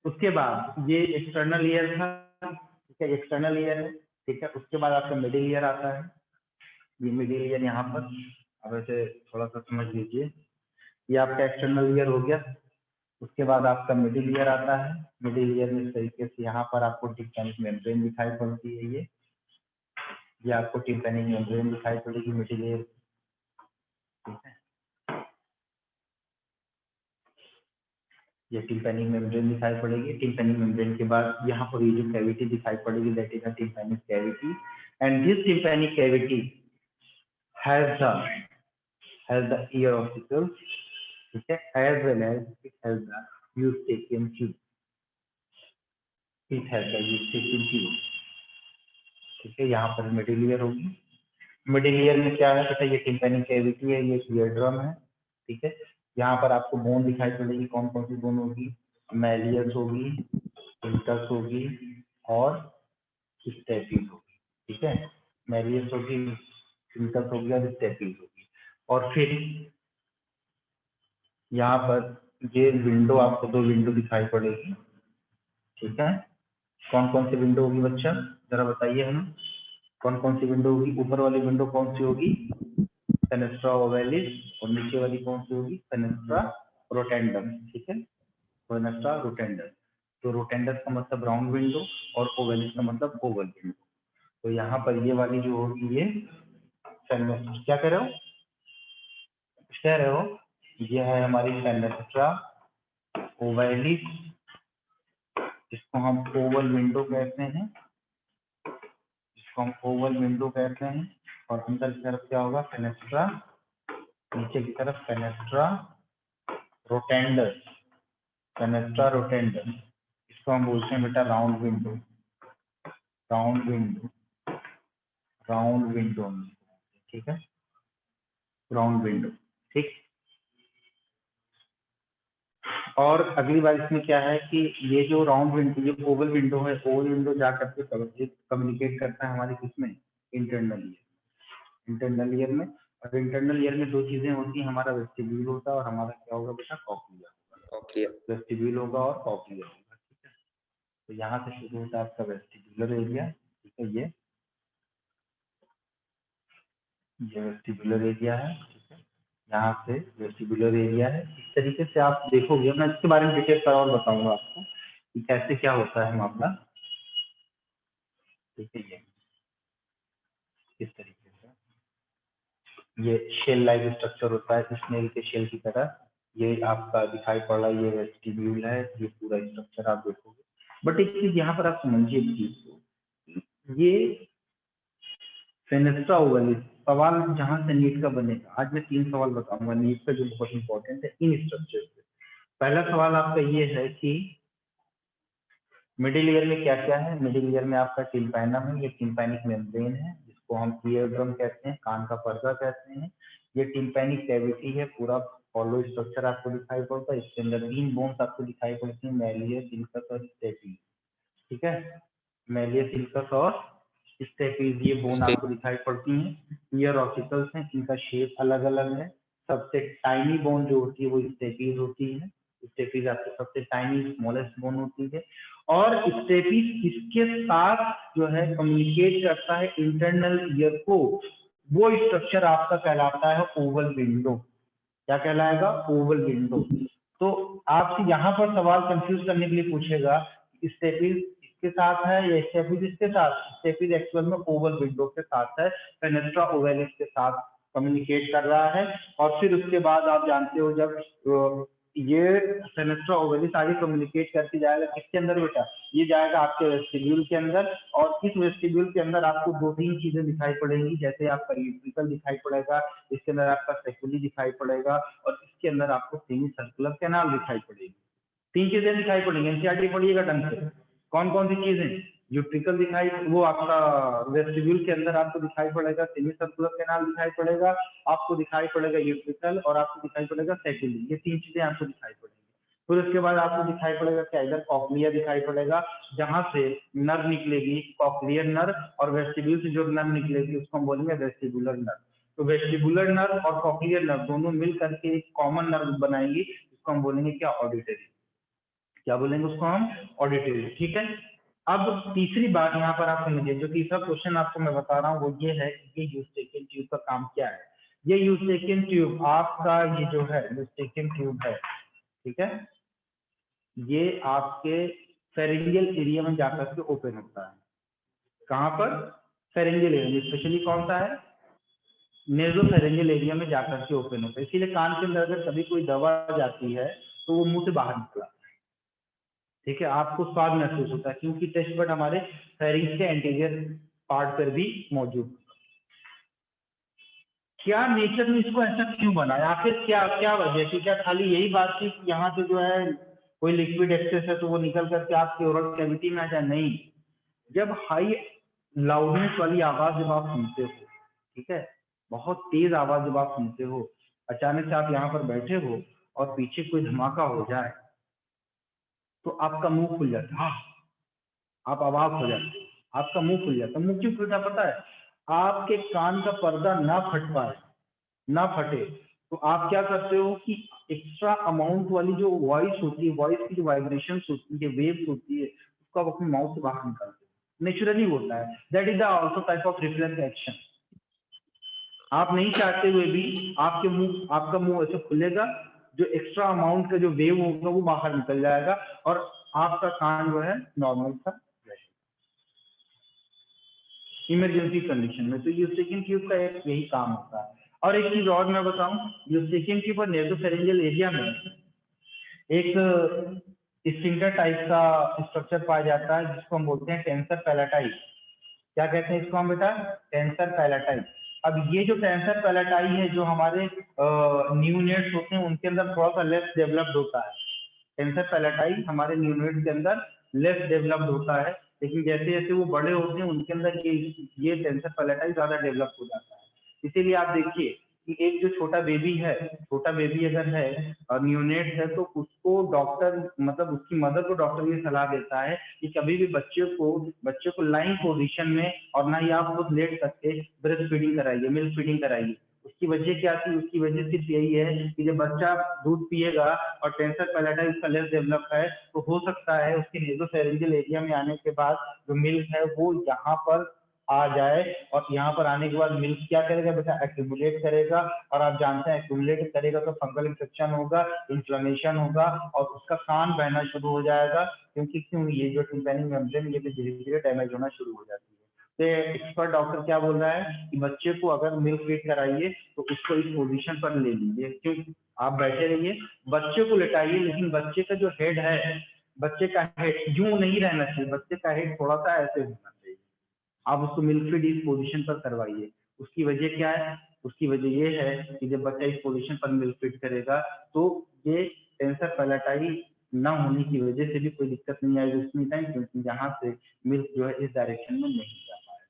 उसके बाद ये एक्सटर्नल ईयर था, ठीक है, एक्सटर्नल ईयर है। ठीक है, उसके बाद आपका मिडिल ईयर आता है, ये मिडिल ईयर यहाँ पर, अब ऐसे थोड़ा सा समझ लीजिए, ये आपका एक्सटर्नल ईयर हो गया। उसके बाद आपका मिडिल ईयर आता है। मिडिल ईयर में इस तरीके से यहाँ पर आपको टिम्पैनिक मेम्ब्रेन दिखाई पड़ती है। ये आपको टिम्पैनिक मेम्ब्रेन दिखाई पड़ेगी मिडिल ईयर, ठीक है। ये टिम्पैनिक मेम्ब्रेन दिखाई पड़ेगी। टिम्पैनिक मेम्ब्रेन के बाद यहाँ पर ये जो कैविटी दिखाई पड़ेगी, that is a tympanic cavity, and this tympanic cavity has the ear ossicles, ठीक है, as well as it has the eustachian tube, it has the eustachian tube, ठीक है। यहाँ पर मिडिल ईयर होगी। मिडिल ईयर में क्या है बेटा, ये टिम्पैनिक कैविटी है, ये ईयर ड्रम है, ठीक है। यहाँ पर आपको बोन दिखाई पड़ेगी। कौन कौन सी बोन होगी? मैलियस होगी, इंटस होगी और स्टेपिस होगी, ठीक है। मैलियस होगी, इंटस होगी और स्टेपिस होगी। और फिर यहाँ पर ये विंडो, आपको दो विंडो दिखाई पड़ेगी, ठीक है। कौन कौन सी विंडो होगी बच्चा, जरा बताइए हमें, कौन कौन सी विंडो होगी? ऊपर वाली विंडो कौन सी होगी? फेनेस्ट्रा ओवैलिस, और नीचे वाली कौन सी होगी? फेनेस्ट्रा रोटेंडम, ठीक है, फेनेस्ट्रा रोटेंडम। तो रोटेंडस का मतलब राउंड विंडो और ओवैलिस का मतलब ओवल विंडो। तो यहाँ पर ये वाली जो होगी ये फेनेस्ट्रा, क्या कह रहे हो, कुछ कह रहे हो? ये है हमारी फेनेस्ट्रा ओवैलिस, जिसको हम ओवल विंडो कहते हैं, जिसको हम ओवल विंडो कहते हैं। और अंदर की तरफ क्या होगा? फेनेस्ट्रा, नीचे की तरफ फेनेस्ट्रा रोटेंडस, फेनेस्ट्रा रोटेंडस, इसको हम बोलते हैं बेटा round window, round window, round window, ठीक है, राउंड विंडो, ठीक। और अगली बार इसमें क्या है कि ये जो राउंड विंडो, ये ओवल विंडो है, ओवल विंडो जा करके कम्युनिकेट करता है हमारे किसमें? इंटरनल ईयर, इंटरनल ईयर में। और इंटरनल ईयर में दो चीजें होती हैं, हमारा वेस्टिब्यूल होता है और हमारा क्या होगा बेटा? कॉक्लिया होगा, वेस्टिब्यूल होगा और कॉक्लिया होगा, ठीक है। तो यहाँ से शुरू होता है आपका वेस्टिब्यूलर एरिया, ठीक है, ये वेस्टिब्यूलर एरिया है, ठीक है। यहाँ से वेस्टिब्यूलर एरिया है। इस तरीके से आप देखोगे, मैं इसके बारे में डिटेल पर और बताऊंगा आपको कि कैसे क्या होता है मामला, ठीक है। ये इस तरीके से ये शेल लाइक स्ट्रक्चर होता है, स्नेल के शेल की तरह। ये आपका दिखाई पड़ रहा है, ये वेस्टिब्यूल है, ये पूरा स्ट्रक्चर आप देखोगे। बट एक चीज यहाँ पर आप समझिए चीज को, ये फेनेस्ट्रा ओवैलिस, सवाल जहां से नीट का बनेगा, आज मैं 3 सवाल बताऊंगा नीट का जो बहुत इंपॉर्टेंट है इन स्ट्रक्चर से। पहला सवाल आपका ये है कि मिडिल ईयर में क्या क्या है? मिडिल ईयर में आपका टिम्पैनम है, ये टिम्पैनिक मेम्ब्रेन है, जिसको हम ईयर ड्रम कहते हैं, कान का पर्दा कहते हैं। ये टिम्पैनिक कैविटी है, पूरा हॉलो स्ट्रक्चर आपको दिखाई पड़ता है। इसके अंदर 3 बोन्स आपको दिखाई पड़ती है, मैलियस, इंकस और स्टेपिस, ठीक है। मैलियस, इंकस और स्टेपिस, ये बोन आपको दिखाई पड़ती हैं। ईयर ऑसिकल्स हैं, इनका शेप अलग अलग है। सबसे टाइनी बोन जो होती है वो स्टेपिस होती है। स्टेपिस आपकी सबसे टाइनी स्मॉलेस्ट बोन होती है। और स्टेपिस इसके साथ जो है कम्युनिकेट करता है इंटरनल ईयर को, वो स्ट्रक्चर आपका कहलाता है ओवल विंडो। क्या कहलाएगा? Oval window. तो आपसे यहाँ पर सवाल कंफ्यूज करने के लिए पूछेगा स्टेपिस इसके साथ है या स्टेपिस इसके साथ? स्टेपिस एक्चुअल में ओवल विंडो के साथ है, फेनेस्ट्रा ओवैलिस के साथ कम्युनिकेट कर रहा है। और फिर उसके बाद आप जानते हो जब ये फेनेस्ट्रा ओवैलिस आगे कम्युनिकेट करके जाएगा किसके अंदर बेटा? ये जाएगा आपके वेस्टिब्यूल के अंदर। और इस वेस्टिब्यूल के अंदर आपको 2-3 चीजें दिखाई पड़ेंगी, जैसे आपका यूट्रिकल दिखाई पड़ेगा, इसके अंदर आपका सेक्युली दिखाई पड़ेगा, और इसके अंदर आपको सेमी सर्कुलर कैनाल दिखाई पड़ेगी। 3 चीजें दिखाई पड़ेंगी, एनसीईआरटी पढ़िएगा ढंग से। कौन कौन सी चीजें? यूट्रिकल दिखाई, वो आपका वेस्टिब्यूल के अंदर आपको दिखाई पड़ेगा, सेमी सर्कुलर कैनाल दिखाई पड़ेगा, आपको दिखाई पड़ेगा यूट्रिकल, और आपको दिखाई पड़ेगा सेक्युली। ये 3 चीजें आपको दिखाई पड़ेंगी। फिर उसके बाद आपको दिखाई पड़ेगा क्या? इधर कॉक्लिया दिखाई पड़ेगा, जहां से नर्व निकलेगी, कॉक्लियर नर्व, और वेस्टिब्यूल से जो नर्व निकलेगी उसको हम बोलेंगे वेस्टिबुलर नर्व। तो वेस्टिबुलर नर्व और कॉक्लियर नर्व दोनों मिल करके एक कॉमन नर्व बनाएंगी, जिसको हम बोलेंगे क्या? ऑडिटरी। क्या बोलेंगे उसको हम? ऑडिटरी, ठीक है। अब तीसरी बात यहाँ पर आप समझिए, जो तीसरा क्वेश्चन आपको मैं बता रहा हूँ वो ये है कि ये यूस्टेकियन ट्यूब का काम क्या है। ये यूस्टेकियन ट्यूब आपका ये जो है यूस्टेकियन ट्यूब है, ठीक है। ये आपके फेरेंजियल एरिया में जाकर के ओपन होता है। कहाँ पर? फेरेंजियल एरिया में, स्पेशली कौन सा है? नेजोफेरेंजियल एरिया में जाकर के ओपन होता है। इसीलिए कान के अंदर अगर कभी कोई दवा जाती है तो वो मुंह से बाहर निकला, ठीक है, आपको स्वाद महसूस होता है क्योंकि टेस्ट बड हमारे फेरिंग्स के एंटीरियर पार्ट पर भी मौजूद। क्या नेचर ने इसको ऐसा क्यों बनाया? आखिर क्या क्या वजह थी? क्या खाली यही बात थी कि यहाँ से जो है कोई लिक्विड एक्सेस है तो वो निकल करके आपके ओरल कैविटी में आ जाए? नहीं, जब हाई लाउडनेस वाली आवाज जब आप सुनते हो, ठीक है, बहुत तेज आवाज जब आप सुनते हो, अचानक से आप यहाँ पर बैठे हो और पीछे कोई धमाका हो जाए तो आपका मुंह खुल जाता है, आप अवाक हो जाते हो, आपका मुंह खुल जाता है। मुंह क्यों खुलता पता है? आपके कान का पर्दा ना फट पाए, ना फटे, तो आप क्या करते हो कि एक्स्ट्रा अमाउंट वाली जो वॉइस होती है, वॉइस की जो वाइब्रेशंस होती है, वेव्स होती है, उसको आप अपने माउथ से बाहर निकालते हो। नेचुरली होता है, that is the also type of reflex action. आप नहीं चाहते हुए भी आपका मुंह ऐसे खुलेगा, जो एक्स्ट्रा अमाउंट का जो वेव होगा वो बाहर निकल जाएगा और आपका कान जो है नॉर्मल सा इमरजेंसी कंडीशन में। तो यूस्टेकिन ट्यूब का एक यही काम होता है। और एक चीज और मैं बताऊं, यूस्टेकिन ट्यूब और नेजोफेरेंजियल एरिया में एक स्फिंक्टर टाइप का स्ट्रक्चर पाया जाता है जिसको हम बोलते हैं टेंसर पैलेटाई। क्या कहते हैं इसको हम बेटा? टेंसर पैलेटाई। अब ये जो टेंसर पैलेटाई है, जो हमारे न्यूनेट्स होते हैं उनके अंदर थोड़ा सा लेस डेवलप्ड होता है। टेंसर पैलेटाई हमारे न्यूनेट्स के अंदर लेस डेवलप्ड होता है, लेकिन जैसे जैसे वो बड़े होते हैं उनके अंदर ये टेंसर पैलेटाई ज्यादा डेवलप हो जाता है। इसीलिए आप देखिए कि एक जो छोटा बेबी है, छोटा बेबी अगर है और न्यूनेट है, तो उसको डॉक्टर मतलब उसकी मदर को डॉक्टर ये सलाह देता है कि कभी भी बच्चे को लाइन पोजीशन में और ना ही आप खुद लेट सकते ब्रेस्ट फीडिंग कराइए, मिल्क फीडिंग कराइए। उसकी वजह क्या थी? उसकी वजह सिर्फ यही है कि जब बच्चा दूध पिएगा और टेंसर पैलेटाई उसका लेस डेवलप है, तो हो सकता है उसके नेजोफेरेंजियल एरिया में आने के बाद जो मिल्क है वो यहाँ पर आ जाए, और यहाँ पर आने के बाद मिल्क क्या करेगा बेटा? एक्यूमुलेट करेगा, और आप जानते हैं एक्यूमुलेट करेगा तो फंगल इन्फेक्शन होगा, इन्फ्लेमेशन होगा और उसका कान बहना शुरू हो जाएगा। क्योंकि क्यों? ये जो टिम्पैनिक मेम्ब्रेन ये धीरे धीरे डैमेज होना शुरू हो जाती है। तो एक्सपर्ट डॉक्टर क्या बोल रहा है कि बच्चे को अगर मिल्क फीड कराइए तो उसको इस पोजीशन पर ले लीजिए। क्यों? आप बैठे रहिए, बच्चे को लेटाइए, लेकिन बच्चे का जो हेड है, बच्चे का हेड यूं नहीं रहना चाहिए, बच्चे का हेड थोड़ा सा ऐसे होना चाहिए। आप उसको मिल्क फीड इस पोजीशन पर करवाइए। उसकी वजह क्या है? उसकी वजह ये है कि जब बच्चा इस पोजीशन पर मिल्क फीड करेगा तो ये टेंसर पैलेटाई ना होने की वजह से भी कोई दिक्कत नहीं आएगी उसमें टाइम, क्योंकि यहाँ से मिल्क जो है इस डायरेक्शन में नहीं जा पाएगा।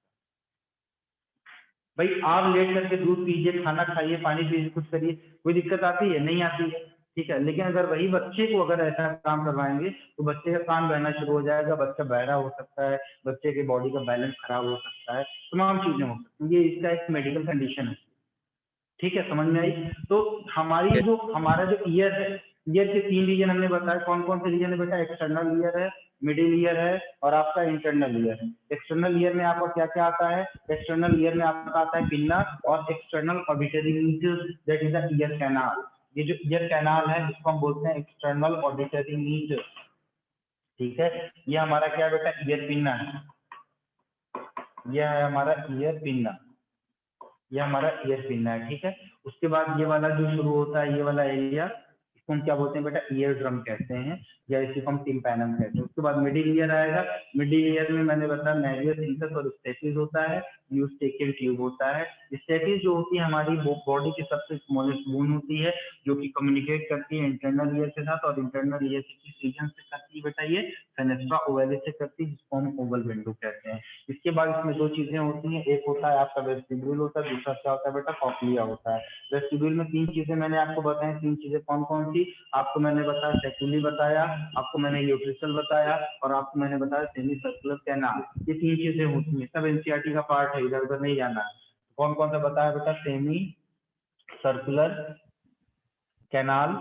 भाई आप लेट करके दूध पीजिए, खाना खाइए, पानी पीजिए, कुछ करिए, कोई दिक्कत आती है? नहीं आती है, ठीक है। लेकिन अगर वही बच्चे को अगर ऐसा काम करवाएंगे तो बच्चे का कान बहना शुरू हो जाएगा, बच्चा बहरा हो सकता है, बच्चे के बॉडी का बैलेंस खराब हो सकता है, तमाम चीजें हो सकती हैं। ये इसका एक मेडिकल कंडीशन है, ठीक है, समझ में आई? तो हमारा जो ईयर है, ईयर के 3 रीजन हमने बताया। कौन कौन से रीजन है बेटा? एक्सटर्नल ईयर है, मिडिल ईयर है और आपका इंटरनल ईयर है। एक्सटर्नल ईयर में आपका क्या क्या आता है? एक्सटर्नल ईयर में आपका आता है पिन्ना और external auditory need, that is the ear canal. ये जो ईयर कैनाल है इसको हम बोलते हैं एक्सटर्नल ऑडिटरी नीड, ठीक है। ये हमारा क्या बेटा? ईयर पिन्ना है। यह है हमारा ईयर पिन्ना, ये हमारा ईयर पिन है, ठीक है। उसके बाद ये वाला जो शुरू होता है, ये वाला एरिया, इसको हम क्या बोलते हैं बेटा? ईयर ड्रम कहते हैं, या इसी को हम टिम्पैनम कहते हैं। उसके बाद मिडिल ईयर आएगा। मिडिल ईयर में मैंने बताया नेवियर सिंथस और स्टेसिस होता है, यूस्टेकियन ट्यूब होता है। स्टेसिस जो होती है हमारी बॉडी की सबसे स्मॉलेस्ट बोन होती है, जो कि कम्युनिकेट करती है इंटरनल ईयर के साथ, और इंटरनल ईयर से किस रीजन से करती है बेटा? ये फेनेस्ट्रा ओवैलिस से करती है, जिसको हम ओवल विंडो कहते हैं। इसके बाद इसमें दो चीजें होती हैं, एक होता है आपका वेस्टिब्यूल होता है, दूसरा क्या होता है बेटा? कॉक्लिया होता है। वेस्टिब्यूल में 3 चीजें मैंने आपको बताई। 3 चीजें कौन कौन सी? आपको मैंने बताया सेक्युली बताया, आपको मैंने यूट्रिसल बताया और आपको मैंने बताया सेमी सर्कुलर कैनाल। ये 3 चीजें होती हैं, सब एनसीईआरटी का पार्ट है, इधर उधर नहीं जाना है। कौन कौन सा बताया बेटा? सेमी सर्कुलर कैनाल,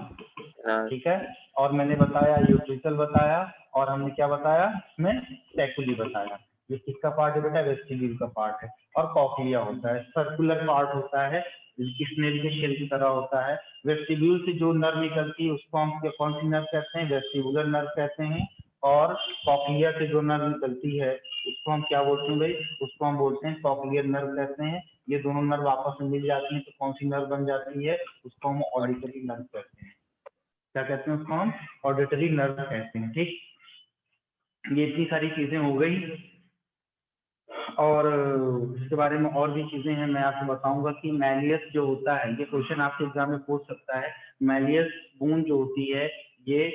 ठीक है, और मैंने बताया यूट्रिसल बताया, और हमने क्या बताया इसमें? सेक्युली बताया। ये किसका पार्ट है बेटा? वेस्टिब्यूल का पार्ट है। और कॉक्लिया होता है, सर्कुलर पार्ट होता है स्नेल के शेल की तरह होता है। वेस्टिब्यूल से जो नर्व निकलती है उसको हम कौन सी नर्व कहते हैं? वेस्टिबुलर नर्व कहते हैं। और कॉक्लिया से जो नर्व निकलती है उसको हम क्या बोलते हैं भाई? उसको हम बोलते हैं कॉक्लियर नर्व कहते हैं। ये दोनों नर्व आपस में मिल जाती हैं तो कौन सी नर्व बन जाती है? उसको हम ऑडिटरी नर्व कहते हैं। क्या कहते हैं उसको? हम ऑडिटरी नर्व कहते हैं। ठीक, ये इतनी सारी चीजें हो गई और इसके बारे में और भी चीजें हैं मैं आपको बताऊंगा कि मैलियस जो होता है, ये क्वेश्चन आपके एग्जाम में पूछ सकता है। मैलियस बोन जो होती है ये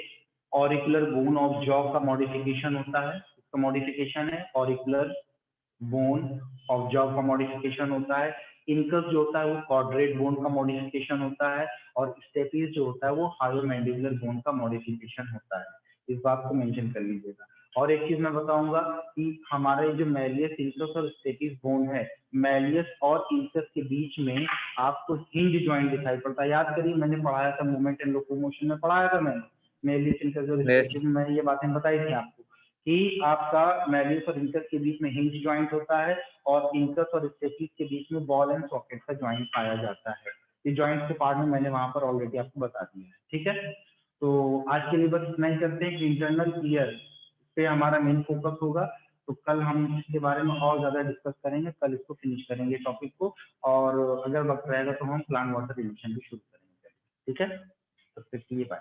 ऑरिकुलर बोन ऑफ जॉ का मॉडिफिकेशन होता है। इसका मॉडिफिकेशन है ऑरिकुलर बोन ऑफ जॉ का मॉडिफिकेशन होता है। इनकस जो होता है वो क्वाड्रेट बोन का मॉडिफिकेशन होता है और स्टेपिस जो होता है वो हायोमैंडिबुलर बोन का मॉडिफिकेशन होता है। इस बात को मेंशन कर लीजिएगा। और एक चीज मैं बताऊंगा कि हमारे जो मैलियस, इंकस और स्टेपिस बोन है, मैलियस और इंकस के बीच में आपको हिंज जॉइंट दिखाई पड़ता है। याद करिए मैंने पढ़ाया था मूवमेंट एंड लोकोमोशन में, पढ़ाया था मैंने मैलियस, इंकस और स्टेपिस में, मैंने ये बातें बताई थी आपको कि आपका मैलियस और इंकस के बीच में हिंज जॉइंट होता है और इंकस और स्टेपिस के बीच में बॉल एंड सॉकेट का जॉइंट पाया जाता है। ये जॉइंट के पार्ट में मैंने वहां पर ऑलरेडी आपको बता दिया है। ठीक है, तो आज के लिए बस इतना ही करते हैं कि इंटरनल ईयर पे हमारा मेन फोकस होगा। तो कल हम इसके बारे में और ज्यादा डिस्कस करेंगे, कल इसको फिनिश करेंगे टॉपिक को, और अगर वक्त रहेगा तो हम प्लांट वाटर रिलेशन भी शुरू करेंगे। ठीक है, तब तक के लिए bye.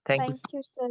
Thank you. Thank you sir.